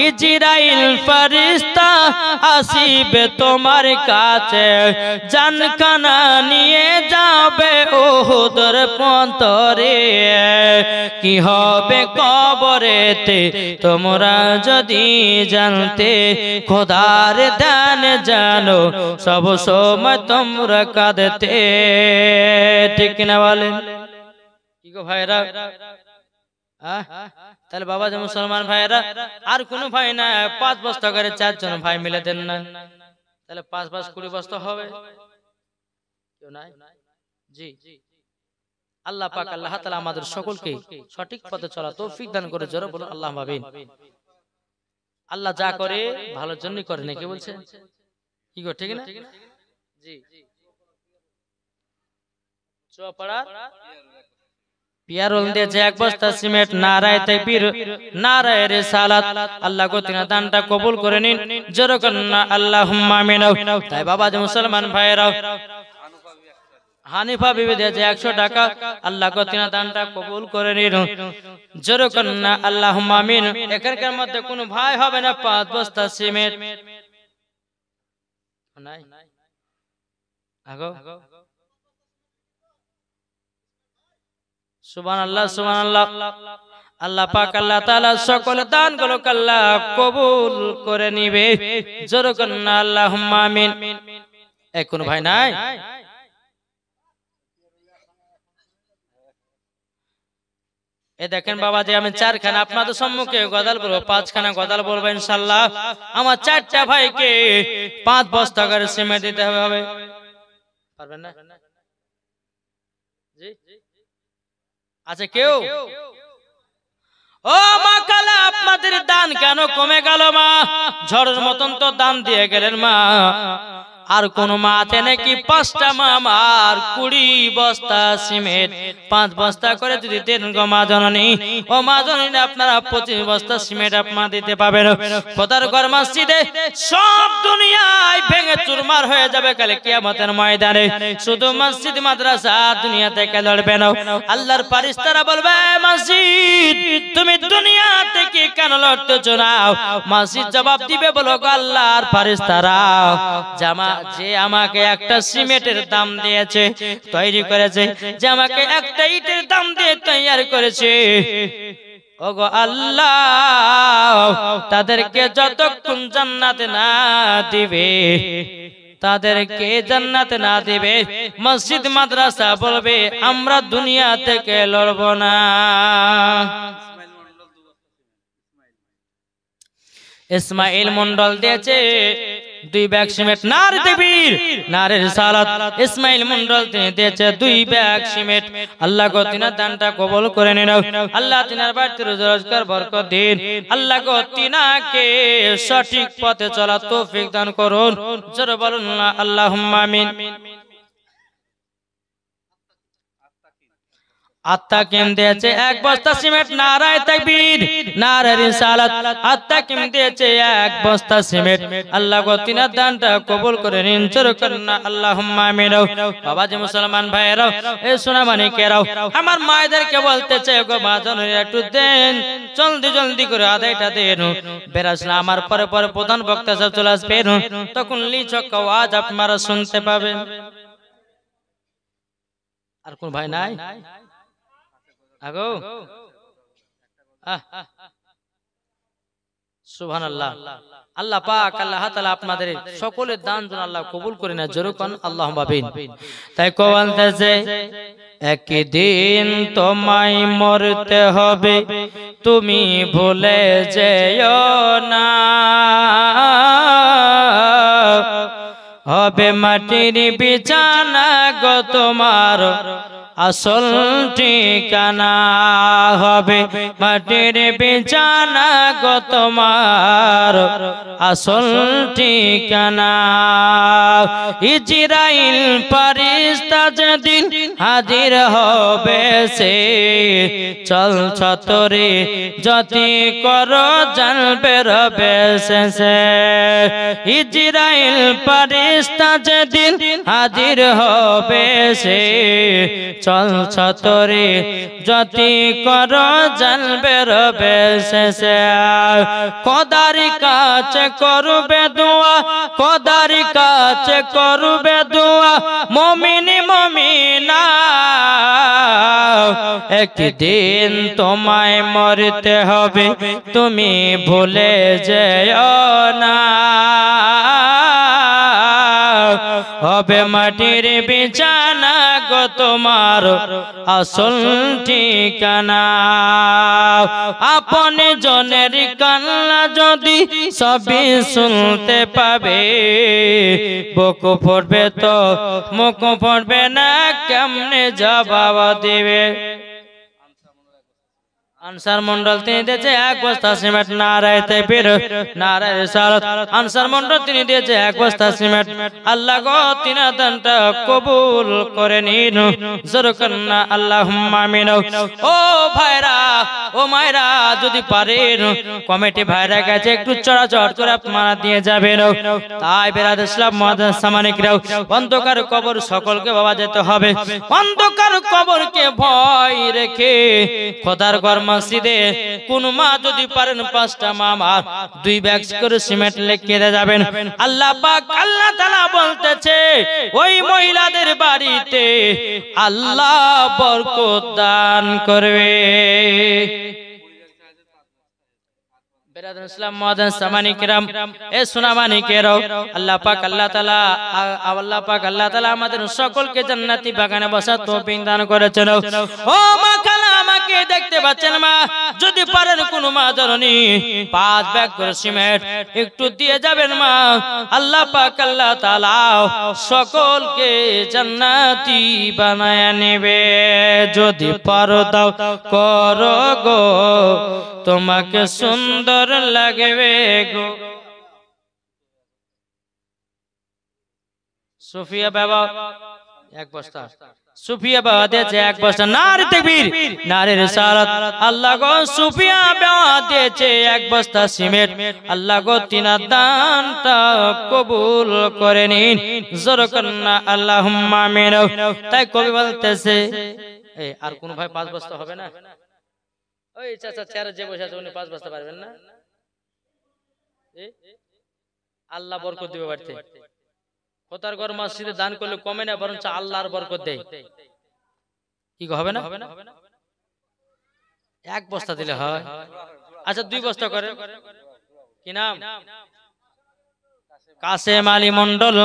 ইজরাইল ফেরেশতা আসিবে তোমার কাছে, জানখানা নিয়ে যাবে উহুদের প্রান্তরে। কি হবে কবরেতে তোমরা যদি জানতে, খোদার দান জানো সব সময় তোমরা কাঁদতে। ঠিক না বলেন? কি গো ভাইরা? তাহলে বাবা যে মুসলমান ভাইরা, আর কোন ভাই না 5 বস্তা করে 4 জন ভাই মিলে দেন না, তাহলে 5 5 20 বস্তা হবে। কেউ নাই? জি আল্লাহ পাক আল্লাহ তাআলা আমাদের সকলকে সঠিক পথে চলা তৌফিক দান করে। জোরে বলুন আল্লাহুম্মা আমিন। আল্লাহ যা করে ভালোর জন্যই করে, নাকি বলছে? কি গো ঠিক না? জি চোপাড়া পিয়ারল দিয়েছে 1 বস্তা সিমেন্ট। নারায়ে তাকবীর, নারায়ে রিসালাত। আল্লাহ গো তিনার দানটা কবুল করে নিন। জোরে করুন আল্লাহুম্মা আমিন। তাই বাবা যে মুসলমান ভাইরা, হানিফা বিবি দিয়েছে 100 টাকা। আল্লাহ গো তিনার দানটা কবুল করে নিন। জোরে করুন আল্লাহুম্মা আমিন। এখানকার মধ্যে কোনো ভাই হবে না 5 বস্তা সিমেন্ট নাই? আগো সুবহানাল্লাহ সুবহানাল্লাহ। আল্লাহ পাক আল্লাহ তাআলা সকল দানগুলো আল্লাহ কবুল করে নিবে। জোরে করুন আল্লাহুম্মা আমিন। কোন ভাই নাই? এ দেখেন বাবা যে আমি 4 খানা আপনাদের সম্মুখে গজাল বলবো, 5 খানা গজাল বলবো ইনশাআল্লাহ। আমার 4টা ভাইকে 5 বস্তা করে সিমেন্ট দিতে হবে। পারবেন না? জি আচ্ছা কেউ? ও মা কালা, আপনাদের দান কেন কমে গেল মা? ঝড়ের মতন তো দান দিয়ে গেলেন মা। আর কোন মা আছে নাকি 5টা মামার 20 বস্তা সিমেন্ট 5 বস্তা করে যদি দেন গো মা জননী, ও মা জননী আপনারা 25 বস্তা সিমেন্ট আপনারা দিতে পাবেন। খোদার ঘর মসজিদে সব দুনিয়ায় ভেঙে চুরমার হয়ে যাবে কালে কিয়ামতের ময়দানে, শুধু মসজিদ মাদ্রাসা দুনিয়া থেকে লড়বে না। আল্লাহর ফেরেশতারা বলবে মসজিদ তুমি দুনিয়া থেকে কেন লড়তেছো না? মসজিদ জবাব দিবে বলো গো আল্লাহর ফেরেশতারা, যে আমাকে একটা সিমেন্টের দাম দিয়েছে, তৈরি করেছে, যে আমাকে একটা ইটের দাম দিয়ে তৈরি করেছে, ওগো আল্লাহ তাদেরকে যতক্ষণ জান্নাতে না দিবে, তাদেরকে জান্নাতে না দিবে, মসজিদ মাদ্রাসা বলবে আমরা দুনিয়া থেকে লড়ব না। ইসমাইল মন্ডল দিয়েছে 2 ব্যাগ সিমেন্ট, নারে তাকবীর নারে রিসালাত। ইসমাইল মন্ডল তিনি দিয়েছে 2 ব্যাগ সিমেন্ট। আল্লাহ গো তিনার দানটা কবুল করে নিন, আল্লাহ তিনার বাড়িতে রোজগার বরকত দিন, আল্লাহ গো তিনাকে সঠিক পথে চলার তৌফিক দান করুন। জোরে বলুন আল্লাহুম্মা আমিন। আত্তাকিম দিয়েছে 1 বস্তা সিমেন্ট, নারায়ে তাকবীর নারায়ে রিসালাত। আত্তাকিম দিয়েছে 1 বস্তা সিমেন্ট। আল্লাহ গো তিনার দানটা কবুল করে নিন, জোরে করুন আল্লাহুম্মা আমিন। বাবাজি মুসলমান ভাইয়েরা, এই সোনা মানিকেরাও, আমার মায়েদেরকে বলতেছে গো মা জননী একটু দেন, জলদি জলদি করে আদায়টা দেন। বেরাসলা আমার পরে পরে প্রধান বক্তা সব চলে আসবেন, তখন লিচক আওয়াজ আপনারা শুনতে পাবেন। আর কোন ভাই নাই আগো? সুবহানাল্লাহ। আল্লাহ পাক আল্লাহ তাআলা আপনাদের সকলের দান যেন আল্লাহ কবুল করে নেয়, জোরে কোন আল্লাহুম্মা আমিন। তাই বলতেছে একদিন তোমায় মরতে হবে, তুমি ভুলে যেও না, হবে মাটির বিছানা গো তোমার আসল ঠিকানা, হবে মাটির বিছানা গো তোমার আসল ঠিকানা। ইজরাইল ফেরেশতা যেদিন হাজির হবে সে, চল ছতরে যতি করো জানবে রবে শেষে। ইজরাইল ফেরেশতা যেদিন হাজির হবে সে, চল ছতরে যতি করো জানবে রবে শেষে। খোদার কাছে করবে দোয়া, খোদার কাছে করবে দোয়া মুমিন মুমিনা, একদিন তোমায় মরতে হবে, তুমি ভুলে যেও না, হবে মাটির বিছানা গো তোমার আসল ঠিকানা। আপন জনের কান্না যদি সবই শুনতে পাবে, বুক ফুটবে তো মুখ ফুটবে না, কেমনে জবাব দিবে? আনসার মন্ডল তিনি দিয়েছে 1 বস্তা সিমেন্ট, নারায়ে তাকবীর নারায়ে রিসালাত। আনসার মন্ডল তিনি দিয়েছে 1 বস্তা সিমেন্ট। আল্লাহ গো তিনার দানটা কবুল করে নিন, জোরে করুন আল্লাহুম্মা আমিন। ও ভাইরা ও মায়েরা, যদি পারেন কমিটি ভাইরা কাছে একটু চড়াচড় করে আপনারা দিয়ে যাবেন। তাই বেরাদর ইসলাম মুআজ্জাজ সামানিকরাও, অন্ধকার কবর সকলকে বাবা যেতে হবে, অন্ধকার কবরকে ভয় রেখে খোদার ঘর মসজিদে কোন মা যদি পারেন 5টা মামার 2 ব্যাগ করে সিমেন্ট লিখে দিয়ে যাবেন। আল্লাহ পাক আল্লাহ তাআলা বলতেছে ওই মহিলাদের বাড়িতে আল্লাহ বরকত দান করবে। বেরাদর ইসলাম মুআজ্জাজ সামানিকরাম, এ সোনা মানিকেরাও, আল্লাহ পাক আল্লাহ তাআলা আমাদের সকলকে জান্নাতি বাগানে বসার তৌফিক দান করেছেন। ও মা খালা, আমাকে দেখতে পাচ্ছেন মা, যদি পারেন কোন মা জননী 5 ব্যাগ করে সিমেন্ট একটু দিয়ে যাবেন মা, আল্লাহ পাক আল্লাহ তাআলা সকলকে জান্নাতি বানায় নেবে। যদি পারো দাও করো গো, তোমাকে সুন্দর লাগবে গো। সুফিয়া বাবা এক বস্তা, সুফিয়া বাবা দিয়েছে এক বস্তা। নারে তাকবীর, নারে রিসালাত। আল্লাহ গো সুফিয়া বাবা দিয়েছে এক বস্তা সিমেন্ট। আল্লাহ গো তিনার দানটা কবুল করে নিন, জোরে করেন না আল্লাহুম্মা আমিন। তাই কবি বলতেছে, এই আর কোন ভাই 5 বস্তা হবে না? ওই চাচা চেয়ারে যে বসে আছে উনি 5 বস্তা পারবেন না? আল্লাহ বরকত দিবে বাড়িতে। কোতার ঘর মসজিদে দান করলে কমে না, বরঞ্চ আল্লাহর বরকত দেয়। কি হবে না? এক বস্তা দিলে হয়। আচ্ছা 2 বস্তা করে, কি নাম? কাসেম আলী মন্ডল,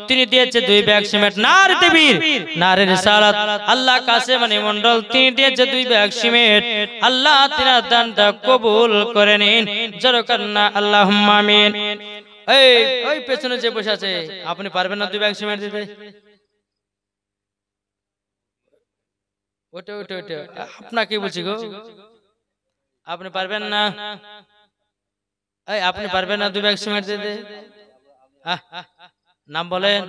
তিনি দিয়েছে 2 ব্যাগ সিমেন্ট। নারে তাকবীর, নারে রিসালাত। আল্লাহ কাসেম আলী মন্ডল তিনি দিয়েছে 2 ব্যাগ সিমেন্ট। আল্লাহ তিনার দানটা কবুল করে নিন, জোরে করেন না আল্লাহুম্মা আমিন। এই ওই পেছনে যে বসে আছে আপনি পারবেন না 2 ব্যাগ সিমেন্ট দিতে? ওটা ওটা ওটা আপনাকে বলছি গো, আপনি পারবেন না? এই আপনি পারবেন না 2 ব্যাগ সিমেন্ট দিতে? নাম বলেন।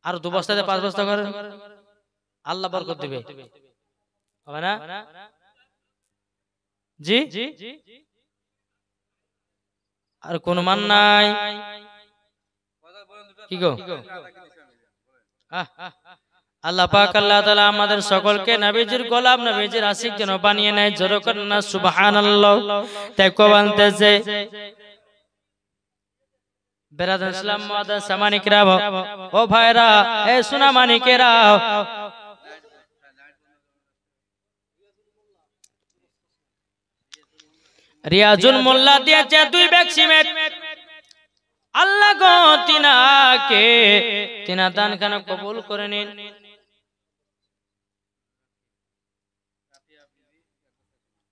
আর 2 বস্তাতে 5 বস্তা করেন, আল্লাহ বরকত দিবে, হবে না? জি আর কোন মান নাই কি গো? আল্লাহ পাক আল্লাহ তাআলা আমাদের সকলকে নবীজির গোলাম, নবীজির আশিক যেন বানিয়ে নেয়, জোরে করেন না সুবহানাল্লাহ। তাই কো বলতেছে, বেরাদার ইসলাম মুআদ্দাস সামানিকরা, ও ভাইরা, এ সোনা মানিকেরা, রিয়াজুল মোল্লা দিয়েছে 2 ব্যাগ সিমেন্ট। আল্লাহ গো তিনাকে তিনার দান খানা কবুল করে নিন।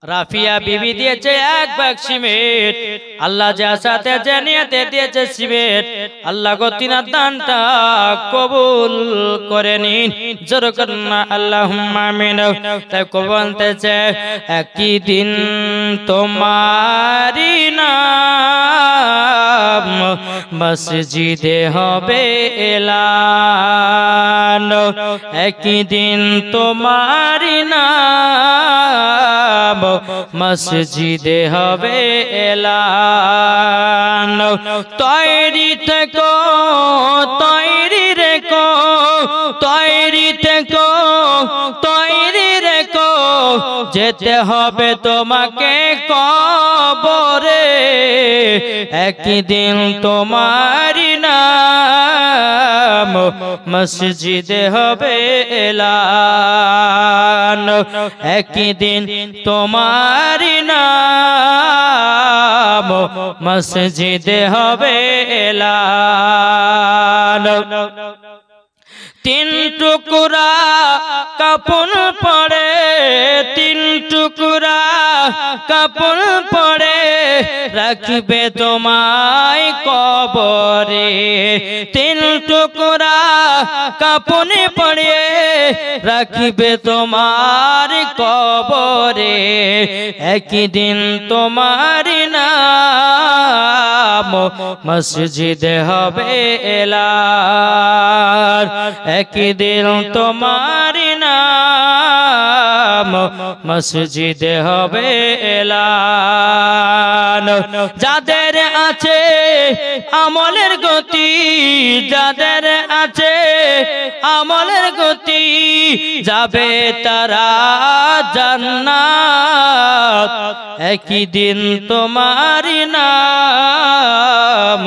রাফিয়া বিবি দিয়েছে 1 ব্যাগ সিমেন্ট। আল্লাহ যা সাথে যে নিয়তে দিয়েছে সিমেন্ট, আল্লাহ গো তিনার দানটা কবুল করে নিন, জোরে করেন না আল্লাহুম্মা আমিন। তাই কবুল বলতেছে, একই দিন তোমারি নাম মসজিদে হবে এলান, একই দিন তোমারি নাম মসজিদে হবে এলান। তৈরি থেকো, তৈরি রেখো, তৈরি থেকো, তৈরি রেখো, যেতে হবে তোমাকে কবরে, একই দিন তোমারি নাম মসজিদে হবে এলান, একই দিন তোমারি নাম মসজিদে হবে এলান। 3 টুকরা কাপন পড়ে, 3 টুকরা কাপন পড়ে রাখবে তোমায় কবরে, 3 টুকরা কাপন পড়ে রাখবে তোমার কবরে, একই দিন তোমার নাম মসজিদে হবে এলান, একই দিন তোমার নাম মসজিদে হবে এলান। যাদের আছে আমলের গতি, যাদের আছে আমলের গতি, যাবে তারা জান্নাত, একই দিন তোমার নাম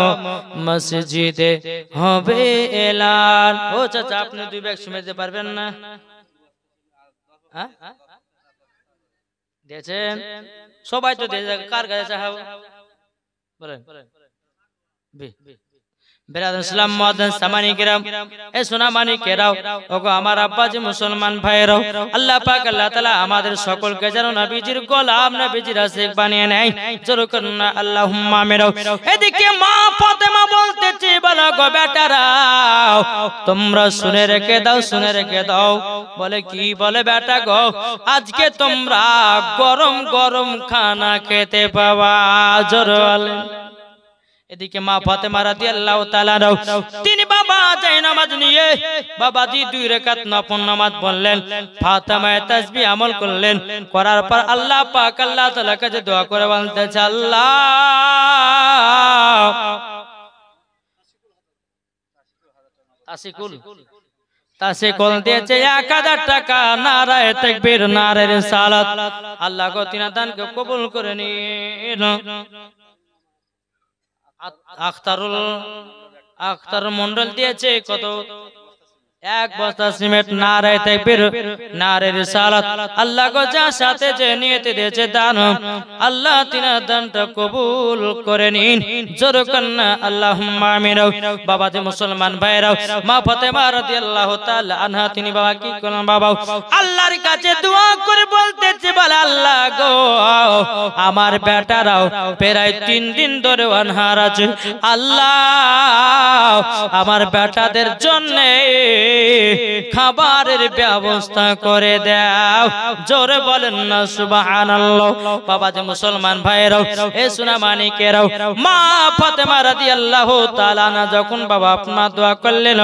মসজিদে হবে এলান। ও চাচা আপনি 2 ব্যাগ শুনতে পারবেন না? দিয়েছেন সবাই তো দিয়েছে, কার কাছে চাহাবো বলেন? বেরাদার ইসলাম মুআদ্দাস সামানিকেরা, এ সোনা মানিকেরাও, ওগো আমার আব্বাজি মুসলমান ভাইরাও, আল্লাহ পাক আল্লাহ তাআলা আমাদের সকলকে যেন নবীজির গোলাম, নবীজির আশিক বানিয়ে নেয়, জোরে করুন না আল্লাহুম্মা আমিন। এদিকে মা ফাতেমা বলতেছে, বলো গো বেটারা তোমরা শুনে রেখে দাও, শুনে রেখে দাও। বলে কি? বলে বেটা গো আজকে তোমরা গরম গরম খানা খেতে পাবা, জোরে বলেন। এদিকে মা ফাতেমা রাদিয়াল্লাহু তাআলা তিনি বাবা যাই নামাজ নিয়ে বাবাজি 2 রাকাত নফল নামাজ পড়লেন ফাতেমা তাসবিহ আমল করলেন করার পর আল্লাহ পাক আল্লাহ তাআলার কাছে দোয়া করে বলতেছে আল্লাহ তাসিকুল দিয়েছে 1000 টাকা নারায়ে তাকবীর নারায়ে রিসালাত আল্লাহ গো তিনা দানকে কবুল করে নিন আখতার মন্ডল দিয়েছে কত 1 বস্তা সিমেন্ট নারায়ে তাকবীর নারায়ে রিসালাত আল্লাহ গো যা সাথে যে নিয়ত দিয়েছে দান আল্লাহ তিনা দানটা কবুল করে নিন জোরে কন্না আল্লাহুম্মা আমিন বাবা যে মুসলমান ভাইরা মা ফাতেমা রাদিয়াল্লাহু তাআলা আনহা তিনি বাবা কি করলেন বাবা আল্লাহর কাছে দোয়া করে বলতেছে বলে আল্লাহ গো আমার বেটারাও প্রায় 3 দিন ধরে অনাহার আছে আল্লাহ আমার বেটাদের জন্য খাবারের ব্যবস্থা করে দাও জোরে বলেন না সুবহানাল্লাহ বাবা যে মুসলমান ভাইরা এ সোনা মানিকেরাও মা ফাতেমা রাদিয়াল্লাহু তাআলা না যখন বাবা আপনার দোয়া করলেন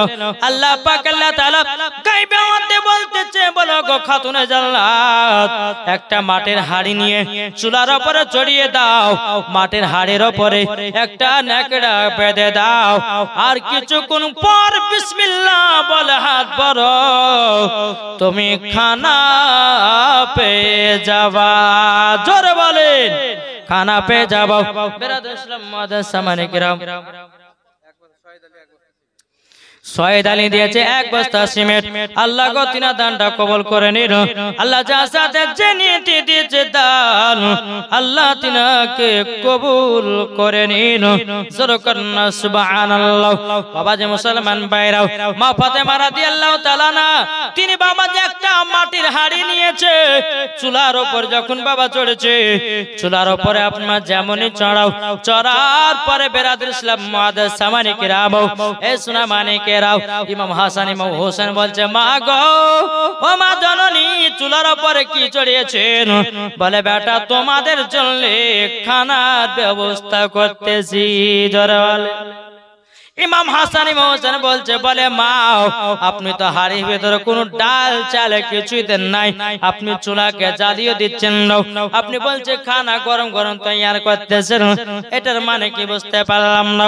আল্লাহ পাক আল্লাহ তাআলা গায়বে মধ্যে বলতেছে বলো গো খাতুনে জান্নাত একটা মাটির হাড়ি নিয়ে চুলার উপরে চড়িয়ে দাও মাটির হাড়ির উপরে একটা নেকড়া বেঁধে দাও আর কিছুক্ষণ পর বিসমিল্লাহ বলে হাত বড় তুমি খানা পেয়ে যাবা জোরে বলেন খানা পেয়ে যাবা বেরাদর ইসলাম মুআদ্দাস সামানে কিরাম শহীদ আলী দিয়েছে 1 বস্তা সিমেন্ট আল্লাহ গো তিনা দানটা কবুল করে নিন আল্লাহ যা সাথে যে নিয়ত দিয়েছে দান আল্লাহ তিনাকে কবুল করে নিন জোরে কন্না সুবহানাল্লাহ বাবা যে মুসলমান ভাইরা মা ফাতেমা রাদিয়াল্লাহু তাআলা না তিনি বাবা যে একটা মাটির হাড়ি নিয়েছে চুলার উপর যখন বাবা চড়েছে চুলার উপরে আপনার যেমনই চড়াও চড়ার পরে বেরাদর ইসলাম মুআদ্দাস সামানে কিরাম এ সোনা মানিকে ইমাম হাসান ইমাম হোসেন বলছে মা গো ও মা জননী চুলার উপরে কি চড়িয়েছেন বলে বেটা তোমাদের জন্য খানার ব্যবস্থা করতেছি জোরে বলে ইমাম হাসান ইমাম হোসেন বলছে বলে মা আপনি তো হাড়ির ভিতরে কোনো ডাল চাল কিছুই দেন নাই আপনি চুলাকে জ্বালিয়ে দিচ্ছেন না আপনি বলছে খানা গরম গরম তৈরি করতেছেন এটার মানে কি বুঝতে পারলাম না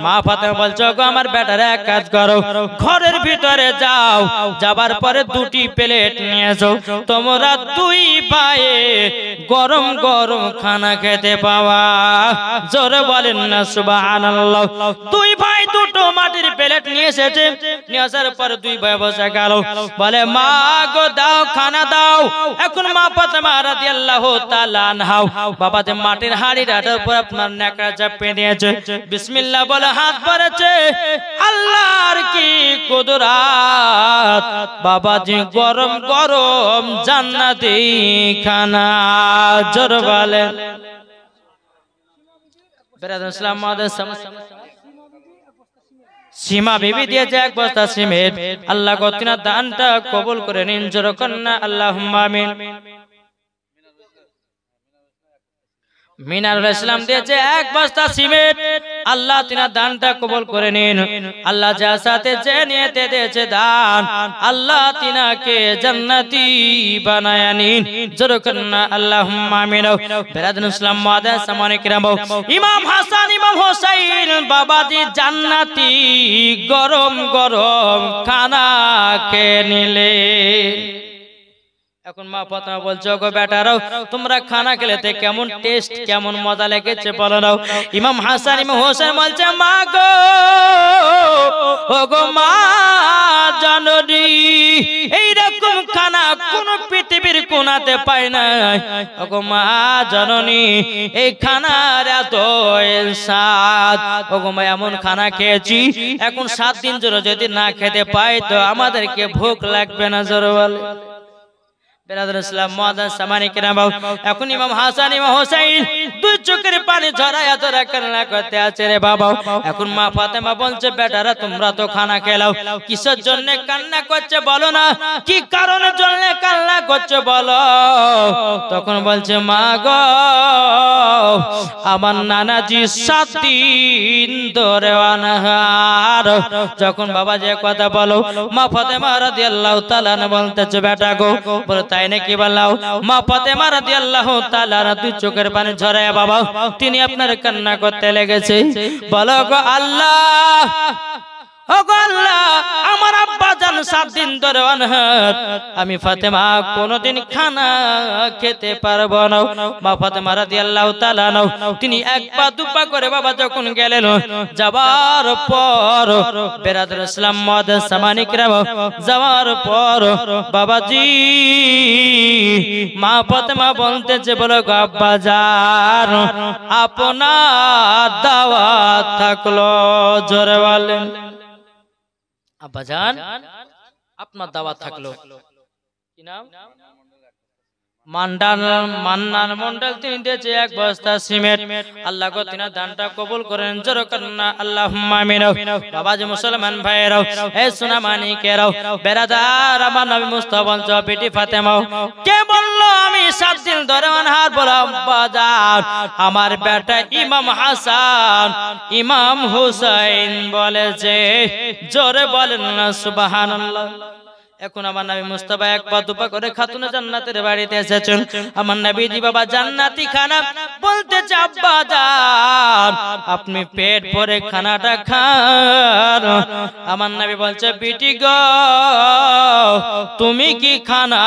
মা ফাতেমা বলছে গো আমার বেটারে এক কাজ করো ঘরের ভিতরে যাও যাবার পরে 2টি প্লেট নিয়ে যাও তোমরা 2 ভাইয়ে গরম গরম খানা খেতে পাওয়া জোরে বলেন না সুবহানাল্লাহ 2 ভাই 2টো মাটির প্লেট নিয়ে এসেছে নিয়ে আসার পর 2 ভাই বসে গেল বলে মা গো দাও খানা দাও এখন মা ফাতেমা রাদিয়াল্লাহু তাআলা আনহা বাবা যে মাটির হাড়িটার উপর আপনার নেকড়া চাপিয়ে দিয়েছে বিসমিল্লাহ বলে হাত বাড়াচ্ছে আল্লাহর কি কুদরত বাবা যে গরম গরম জান্নাতি খানা জোরে বলে বেরাদর ইসলাম মুআদ্দাস সীমা বিবি দিয়েছে 1 বস্তা সিমেন্ট আল্লাহ গো তিনা দানটা কবুল করে নিন জোরে কন্না আল্লাহুম্মা আমিন মিনারুল ইসলাম দিয়েছে 1 বস্তা সিমেন্ট আল্লাহ তিনা দানটা কবুল করে নিন আল্লাহ যা সাথে যে নিয়তে দিয়েছে দান আল্লাহ তিনাকে জান্নাতি বানায়া নিন জোরে কন্না আল্লাহুম্মা আমিন বেরাদর ইসলাম মুআদ্দাস সামানে কিরাম ইমাম হাসান ইমাম হোসেন বাবাজি জান্নাতি গরম গরম খানা খেয়ে নিলেন এখন মা ফাতেমা বলছে গো বেটারাও তোমরা খানা খেলেতে কেমন টেস্ট কেমন মজা লেগেছে বলো নাও ইমাম হাসান ইমাম হোসেন বলছে মা গো ও গো মা জননী এই রকম খানা কোন পৃথিবীর কোনাতে পায় না ও গো মা জননী এই খানার এত স্বাদ ও গো মা এমন খানা খেয়েছি এখন 7 দিন ধরে যদি না খেতে পাই তো আমাদেরকে ভুখ লাগবে না জোরে বলে বেরাদর ইসলাম মুআদ্দাস সামানে কিরাম এখন ইমাম হাসান ইমাম হোসেন 2 চোখের পানি ঝরায়া ধরা কান্না করতে আছে রে বাবা। এখন মা ফাতেমা বলছে বেটারা তোমরা তো খানা খেলাও, কিসের জন্য কান্না করছে বলো না, কি কারণের জন্য কান্না করছে বলো। তখন বলছে মা গো আমার নানাজি 7 দিন ধরে অনাহার। যখন বাবা যে কথা বলো মা ফাতেমা রাদিয়াল্লাহু তাআলা বলতেছে বেটা গো, বলে তাই নাকি বললাও। মা ফাতেমা রাদিয়াল্লাহু তাআলা দুই চোখের পানি ঝরায়া বাবা তিনি আপনার কান্না করতে লেগেছে। বলো গো আল্লাহ, ও গো আল্লাহ আমার আব্বা জান 7 দিন ধরে অনাহার, আমি ফাতেমা কোনোদিন খানা খেতে পারবো না। মা ফাতেমা রাদিয়াল্লাহু তাআলা তিনি এক পা দুপা করে বাবা যখন গেলেন, যাবার পর বেরাদর ইসলাম মদ সামানিকরা যাওয়ার পর বাবাজি মা ফাতেমা বলতেছে বলো গো আব্বা জান আপনার দাওয়াত থাকলো। জোরে বলেন আব্বাজান আপনার দাওয়াত থাকলো। কি নাম? মান্নান মন্ডল তিনি দিয়েছে 1 বস্তা সিমেন্ট। আল্লাহ গো তিনার দানটা কবুল করেন, জোরে করেন না আল্লাহুম্মা আমিন। বাবাজি মুসলমান ভাইরাও, হে সোনা মানিকেরাও, বেরাদার আমার নবী মুস্তাফা বলছো বেটি ফাতেমা কে বললো আমি 7 দিন ধরে অনাহার? বলো আব্বাজান আমার বেটা ইমাম হাসান ইমাম হুসাইন বলেছে। জোরে বলেন না সুবহানাল্লাহ। এখন আমার নবী মুস্তাফা এক পা দুপা করে খাতুনে জান্নাতের বাড়িতে এসেছেন। আমার নবীজি বাবা জান্নাতি খানা বলতেছে আব্বা জান আপনি পেট ভরে খানাটা খান। আমার নবী বলছে বিটি গো তুমি কি খানা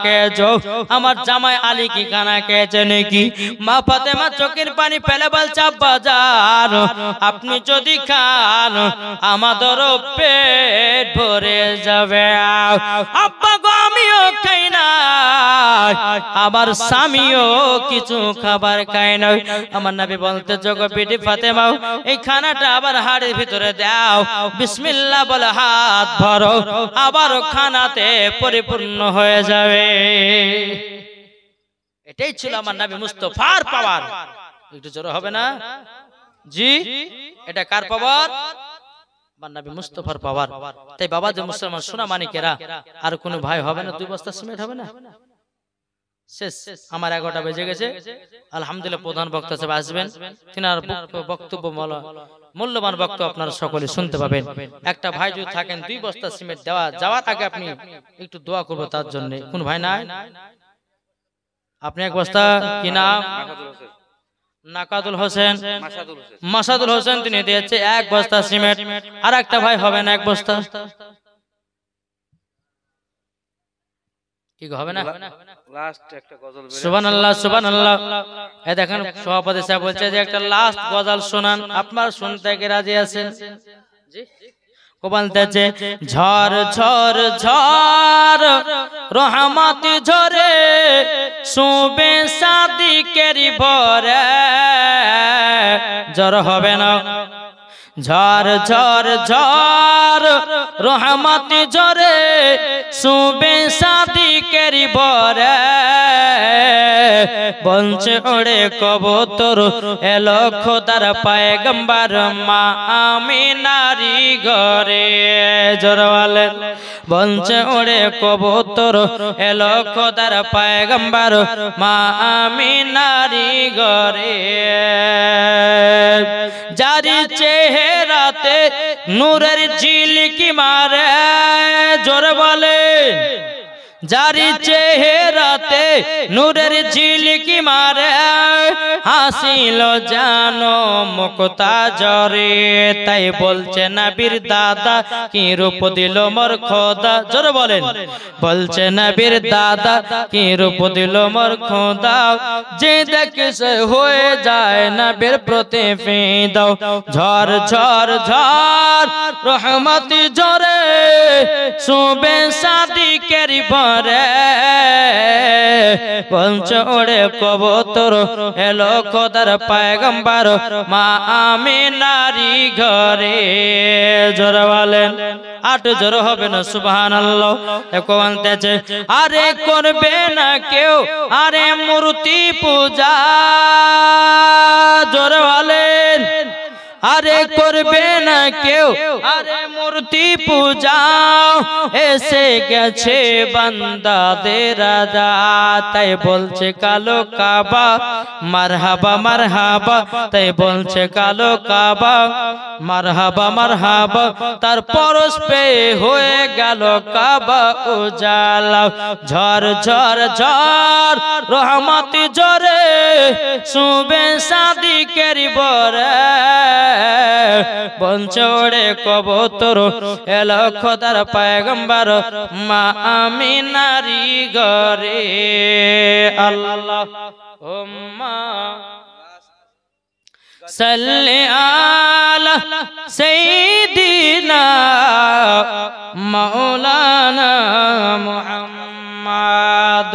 খেয়েছো? আমার জামাই আলী কি খানা খেয়েছে নাকি? মা ফাতেমা চোখের পানি ফেলে বলছে আব্বা জান আপনি যদি খান আমাদেরও পেট ভরে যাবে। আব্বা গো আমিও খাই না, আমার স্বামীও কিছু খাবার খায় না। আমার নবী বলতে যোগ বিটি ফাতেমা এই খানাটা আবার হাড়ের ভিতরে দাও, বিসমিল্লাহ বলে হাত ভরো, আবার খানাতে পরিপূর্ণ হয়ে যাবে। এটাই ছিল আমার নবী মুস্তাফার পাওয়ার। একটু জোরে হবে না জি? এটা কার পাওয়ার? নবী মুস্তাফার পাওয়ার। তাই বাবা যে মুসলমান সোনা মানিকেরা আর কোনো ভাই হবে না, 2 বস্তা সিমেন্ট হবে না? শেষ। আমার 11টা বেজে গেছে। আলহামদুলিল্লাহ প্রধান বক্তা সাহেব আসবেন, তিনার বক্তব্য মূল্যবান বক্তব্য আপনারা সকলে শুনতে পাবেন। একটা ভাই যদি থাকেন 2 বস্তা সিমেন্ট দেওয়া যাওয়ার আগে আপনি একটু দোয়া করবো তার জন্য। কোন ভাই নাই? আপনি 1 বস্তা কি নাম? নাকাদুল হোসেন, মাসাদুল হোসেন তিনি দিয়েছে 1 বস্তা সিমেন্ট। আর একটা ভাই হবে না 1 বস্তা? কি হবে না?
লাস্ট একটা গজল বের।
সুবহানাল্লাহ সুবহানাল্লাহ। এই দেখেন সভাপতি সাহেব বলছে যে একটা লাস্ট গজল শোনান, আপনারা শুনতে কি রাজি আছেন? জি বলতেছে ঝড় ঝড় ঝড় রহমত ঝরে সুবে সাদিকের ভরে। জ্বর হবে না? ঝড় ঝড় ঝড় রহমত ঝরে সুবে সাদিকের ভরে। বঞ্চে ওড়ে কবুতর এলো খোদার পয়গম্বর মা আমিনারি ঘরে। জোরওয়ালে বঞ্চে ওড়ে কবুতর এলো খোদার পয়গম্বর মা আমিনারি ঘরে। জারি চেহারাতে নূরের ঝিলকি মারে। জোরে বলে জারি চেহারাতে নূরের ঝিলকি মারে। হাসিল জানো মুক্তা জরে। তাই বলছে নবীর দাদা কি রূপ দিল মোর খোদা। জোরে বলেন বলছে নবীর দাদা কি রূপ দিল মোর খোদা। যে দেখে সে হয়ে যায় নবীর প্রতি ফিদা। ঝড় ঝড় ঝড় রহমত ঝরে সুবে সাদিকের পরে বলছে ওরে কবুতর এলো খোদার পয়গম্বর মা আমিনারি ঘরে। জোরে বলেন, আট জোর হবে না সুবহানাল্লাহ। দেখো বলতেছে আরে করবে না কেউ আরে মূর্তি পূজা। জোরে বলেন, আরে করবে না কেউ আরে মূর্তি পূজা। এসে গেছে বান্দাদের রাজা, তাই বলছে কালো কাবা মারহাবা মারহাবা, তাই বলছে কালো কাবা মারহাবা মারহাবা। তার পরশ পে হয়ে গেল কাবা উজালা। ঝড় ঝড় ঝড় রহমতি জোরে শুবে সাদিকের বরে। বঞ্চড়ে কবুতর এলো খোদার পয়গম্বর মা আমিনারি ঘরে। আল্লাহুম্মা সাল্লি আলা সাইয়্যিদিনা মাওলানা মুহাম্মদ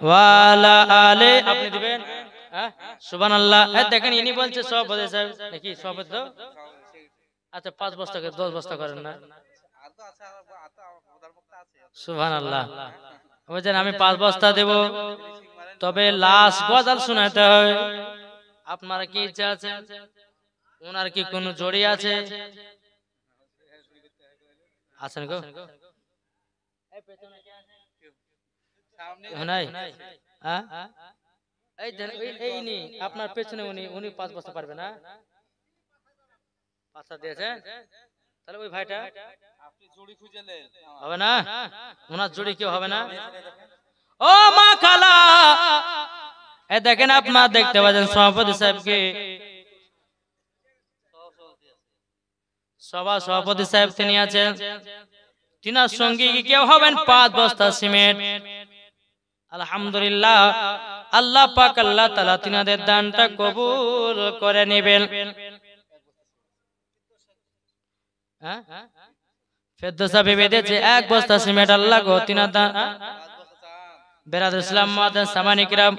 ওয়ালা আলে। আপনি দিবেন সুবহানাল্লাহ। দেখেন ইনি বলছে সভাপতি সাহেব নাকি সভাপতি তো? আচ্ছা 5 বস্তা 10 বস্তা করেন না? সুবহানাল্লাহ। বুঝছেন আমি 5 বস্তা দেব, তবে লাস্ট গজল শোনাতে হয়। আপনারা কি ইচ্ছা আছে? ওনার কি কোনো জড়ি আছে? আছেন গো? নাই? হ্যাঁ এই নি আপনার পেছনে উনি 5 বস্তা পারবে না? 5টা দিয়েছেন, তাহলে ওই ভাইটা আপনি জড়ি খুঁজেলেন হবে না? ওনার জড়ি কেউ হবে না? ও মা খালা, এই দেখেন আপনারা দেখতে পাচ্ছেন সভাপতি সাহেবকে, সভাপতি সাহেব তিনি আছেন, তিনার সঙ্গী কি কেউ হবেন? 5 বস্তা সিমেন্ট। আলহামদুলিল্লাহ, আল্লাহ পাক আল্লাহ তাআলা তিনাদের দানটা কবুল করে নেবেন। হ্যাঁ ফেরদৌসা বিবি দিয়েছে 1 বস্তা সিমেন্ট। আল্লাহ গো তিনার দান। বেরাদুল ইসলাম মুআদ্দিন সামানি কিরাম,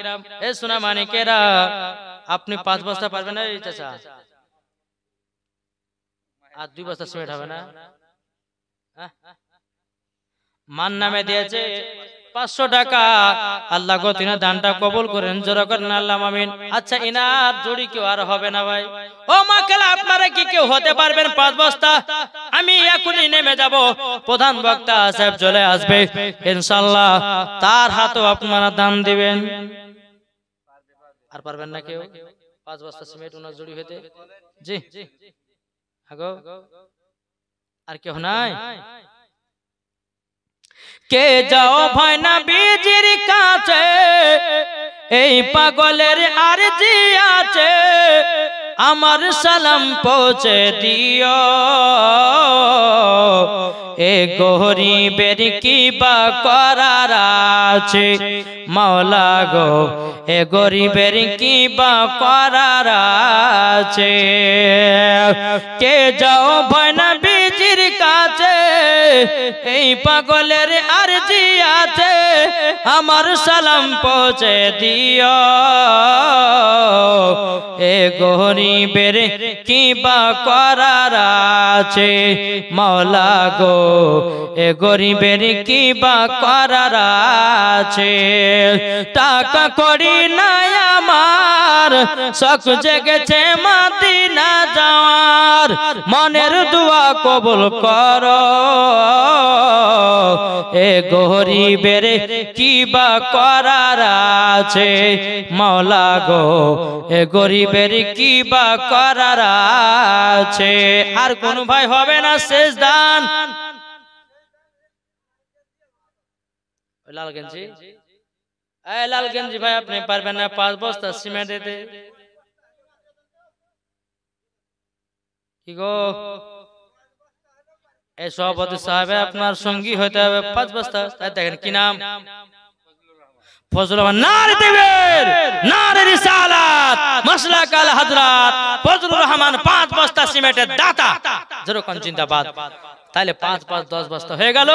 এ সোনা মানিকেরা, আপনি 5 বস্তা পারবেন না? এই চাচা আর 2 বস্তা সিমেন্ট হবে না? মান নামে দিয়েছে 500 টাকা। আল্লাহ গো তিনার দানটা কবুল করেন, জোরে করেন আল্লাহ আমিন। আচ্ছা ইনার জড়ি কেউ আর হবে না ভাই? ও মা খালা, আপনারা কি কেউ হতে পারবেন 5 বস্তা? আমি এখনই নেমে যাব, প্রধান বক্তা সাহেব চলে আসবে ইনশাআল্লাহ, তার হাতেও আপনারা দান দিবেন। আর পারবেন না কেউ 5 বস্তা সিমেন্ট ওনার জড়ি হতে? জি আগো আর কেউ নাই? কে যাও ভয় না বীজির কাছে, এই পাগলের আরজি আছে, আমার সালাম পৌঁছে দিও। এ গরিবের কি বা করার আছে মাওলা গো, এ গরিবের কি বা করার আছে। কে যাও ভয় না বীজির কাছে, এই পাগলের আরজি আছে, আমার সালাম পৌঁছে দিও। এ গরিবের কি বা করার আছে মাওলা গো, এ গরিবের কি বা করার আছে। টাকা করি নাই আমার, শখ জেগেছে মদিনা যাওয়ার, মনের দোয়া কবুল করো। এ গরিবের কি বা করার আছে মাওলা গো, এ গরিবের কি বা করার আছে। আর কোন ভাই হবে না শেষ দান? লাল গেঞ্জি, লাল গেঞ্জি ভাই আপনি পারবেন না 5 বস্তা সিমেন্ট দিতে? কি গো এই সভাপতি সাহেব আপনার সঙ্গী হইতে হবে 5 বস্তা। দেখেন কি নাম? ফজলুর রহমান নারে তাকবীর নারে রিসালাত মাসলাক আল হযরত ফজলুর রহমান 5 বস্তা সিমেন্টের দাতা যেরকম জিন্দাবাদ। তাহলে 5 5 10 বস্তা হয়ে গেল।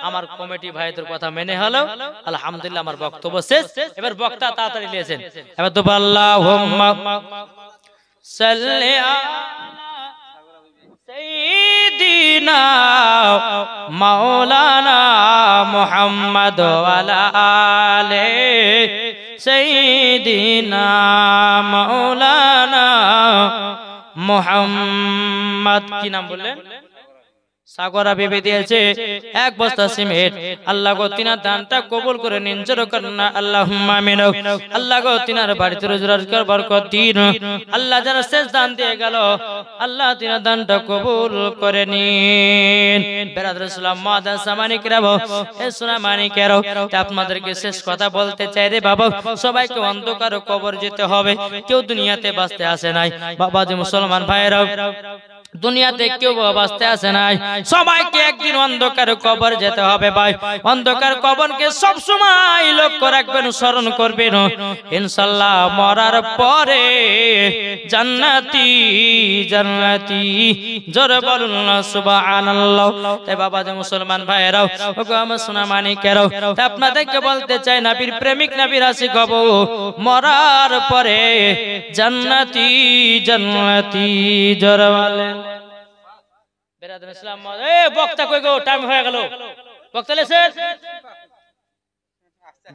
আমার কমিটি ভাইদের কথা মেনে হলো, আলহামদুলিল্লাহ। আমার বক্তব্য শেষ। এবার বক্তা তাড়াতাড়ি নিয়েছেন। এবার তো আল্লাহুম্মা সাল্লি আলা সাইয়্যিদিনা মাওলানা মুহাম্মদ ওয়া আলা আলি সাইয়্যিদিনা মাওলানা মুহাম্মদ। কি নাম বললেন? সাগরা বিবি দিয়েছে 1 বস্তা সিমেন্ট। আল্লাহ গো তিনার দানটা কবুল করে নিন, জোরে করেন না আল্লাহুম্মা আমিন। আল্লাহ গো তিনার বাড়িতে রোজগার বরকত দিন। আল্লাহ যারা শেষ দান দিয়ে গেল, আল্লাহ তিনার দানটা কবুল করে নিন। বেরাদর ইসলাম মাদান সামানিকরা, এ সোনা মানিকেরা, আপনাদেরকে শেষ কথা বলতে চাই রে বাবা, সবাইকে অন্ধকার কবর যেতে হবে। কেউ দুনিয়াতে বাঁচতে আসে নাই বাবা যে মুসলমান ভাইরা, দুনিয়াতে কেউ বাঁচতে আসে নাই, সবাইকে একদিন অন্ধকার কবর যেতে হবে ভাই। অন্ধকার কবরকে সব সময় লক্ষ্য রাখবেন, স্মরণ করবেন। ইনশাআল্লাহ মরার পরে জান্নাতি জান্নাতি, জোরে বলুন না সুবহানাল্লাহ। তাই বাবা যে মুসলমান ভাইরাও, ওগো আমার সোনা মানিকেরাও, তাই আপনাদেরকে বলতে চাই, নবীর প্রেমিক নবীর আশিক হব, মরার পরে জান্নাতি জান্নাতি, জোরে বলেন। বেরাদর ইসলাম, এ বক্তা কই গো? টাইম হয়ে গেল, বক্তা লেছেন।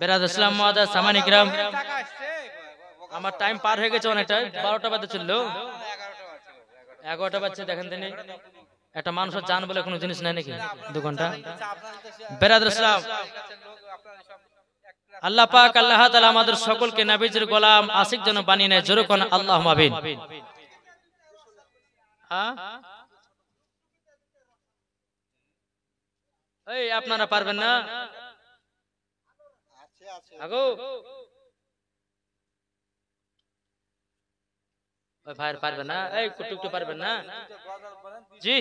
বেরাদর ইসলাম মাদার সামানিকরাম, আমার টাইম পার হয়ে গেছে অনেকটা। 12টা বাজে চললো, 11টা বাজছে। দেখেন তিনি, একটা মানুষের জান বলে কোনো জিনিস নাই নাকি 2 ঘন্টা? বেরাদর ইসলাম, আল্লাহ পাক আল্লাহ তাআলা আমাদের সকলকে নবীজির গোলাম আশিক যেন বানিয়ে নেয়। জোরে কোন আল্লাহুম্মা আমিন। এই আপনারা পারবেন না? আগো ওই ভাই পারবেন না? এই কুটুকটু পারবেন না? জি,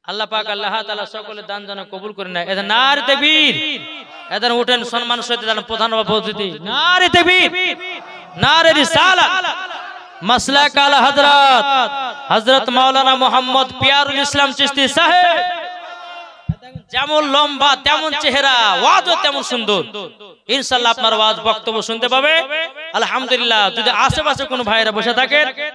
আল্লাহ পাক আল্লাহ তাআলা সকলের দান যেন কবুল করে নেয়। এদের নারে তাকবীর, এদের উঠেন সম্মান সহিত দান প্রধান অতিথি। নারে তাকবীর নারে রিসালাত মাসলাক আল হযরত হযরত মাওলানা মোহাম্মদ পিয়ারুল ইসলাম চিশতি সাহেব। যেমন লম্বা তেমন চেহারা, ওয়াজও তেমন সুন্দর। ইনশাআল্লাহ আপনার ওয়াজ বক্তব্য শুনতে পাবে। আলহামদুলিল্লাহ। যদি আশেপাশে কোনো ভাইরা বসে থাকেন,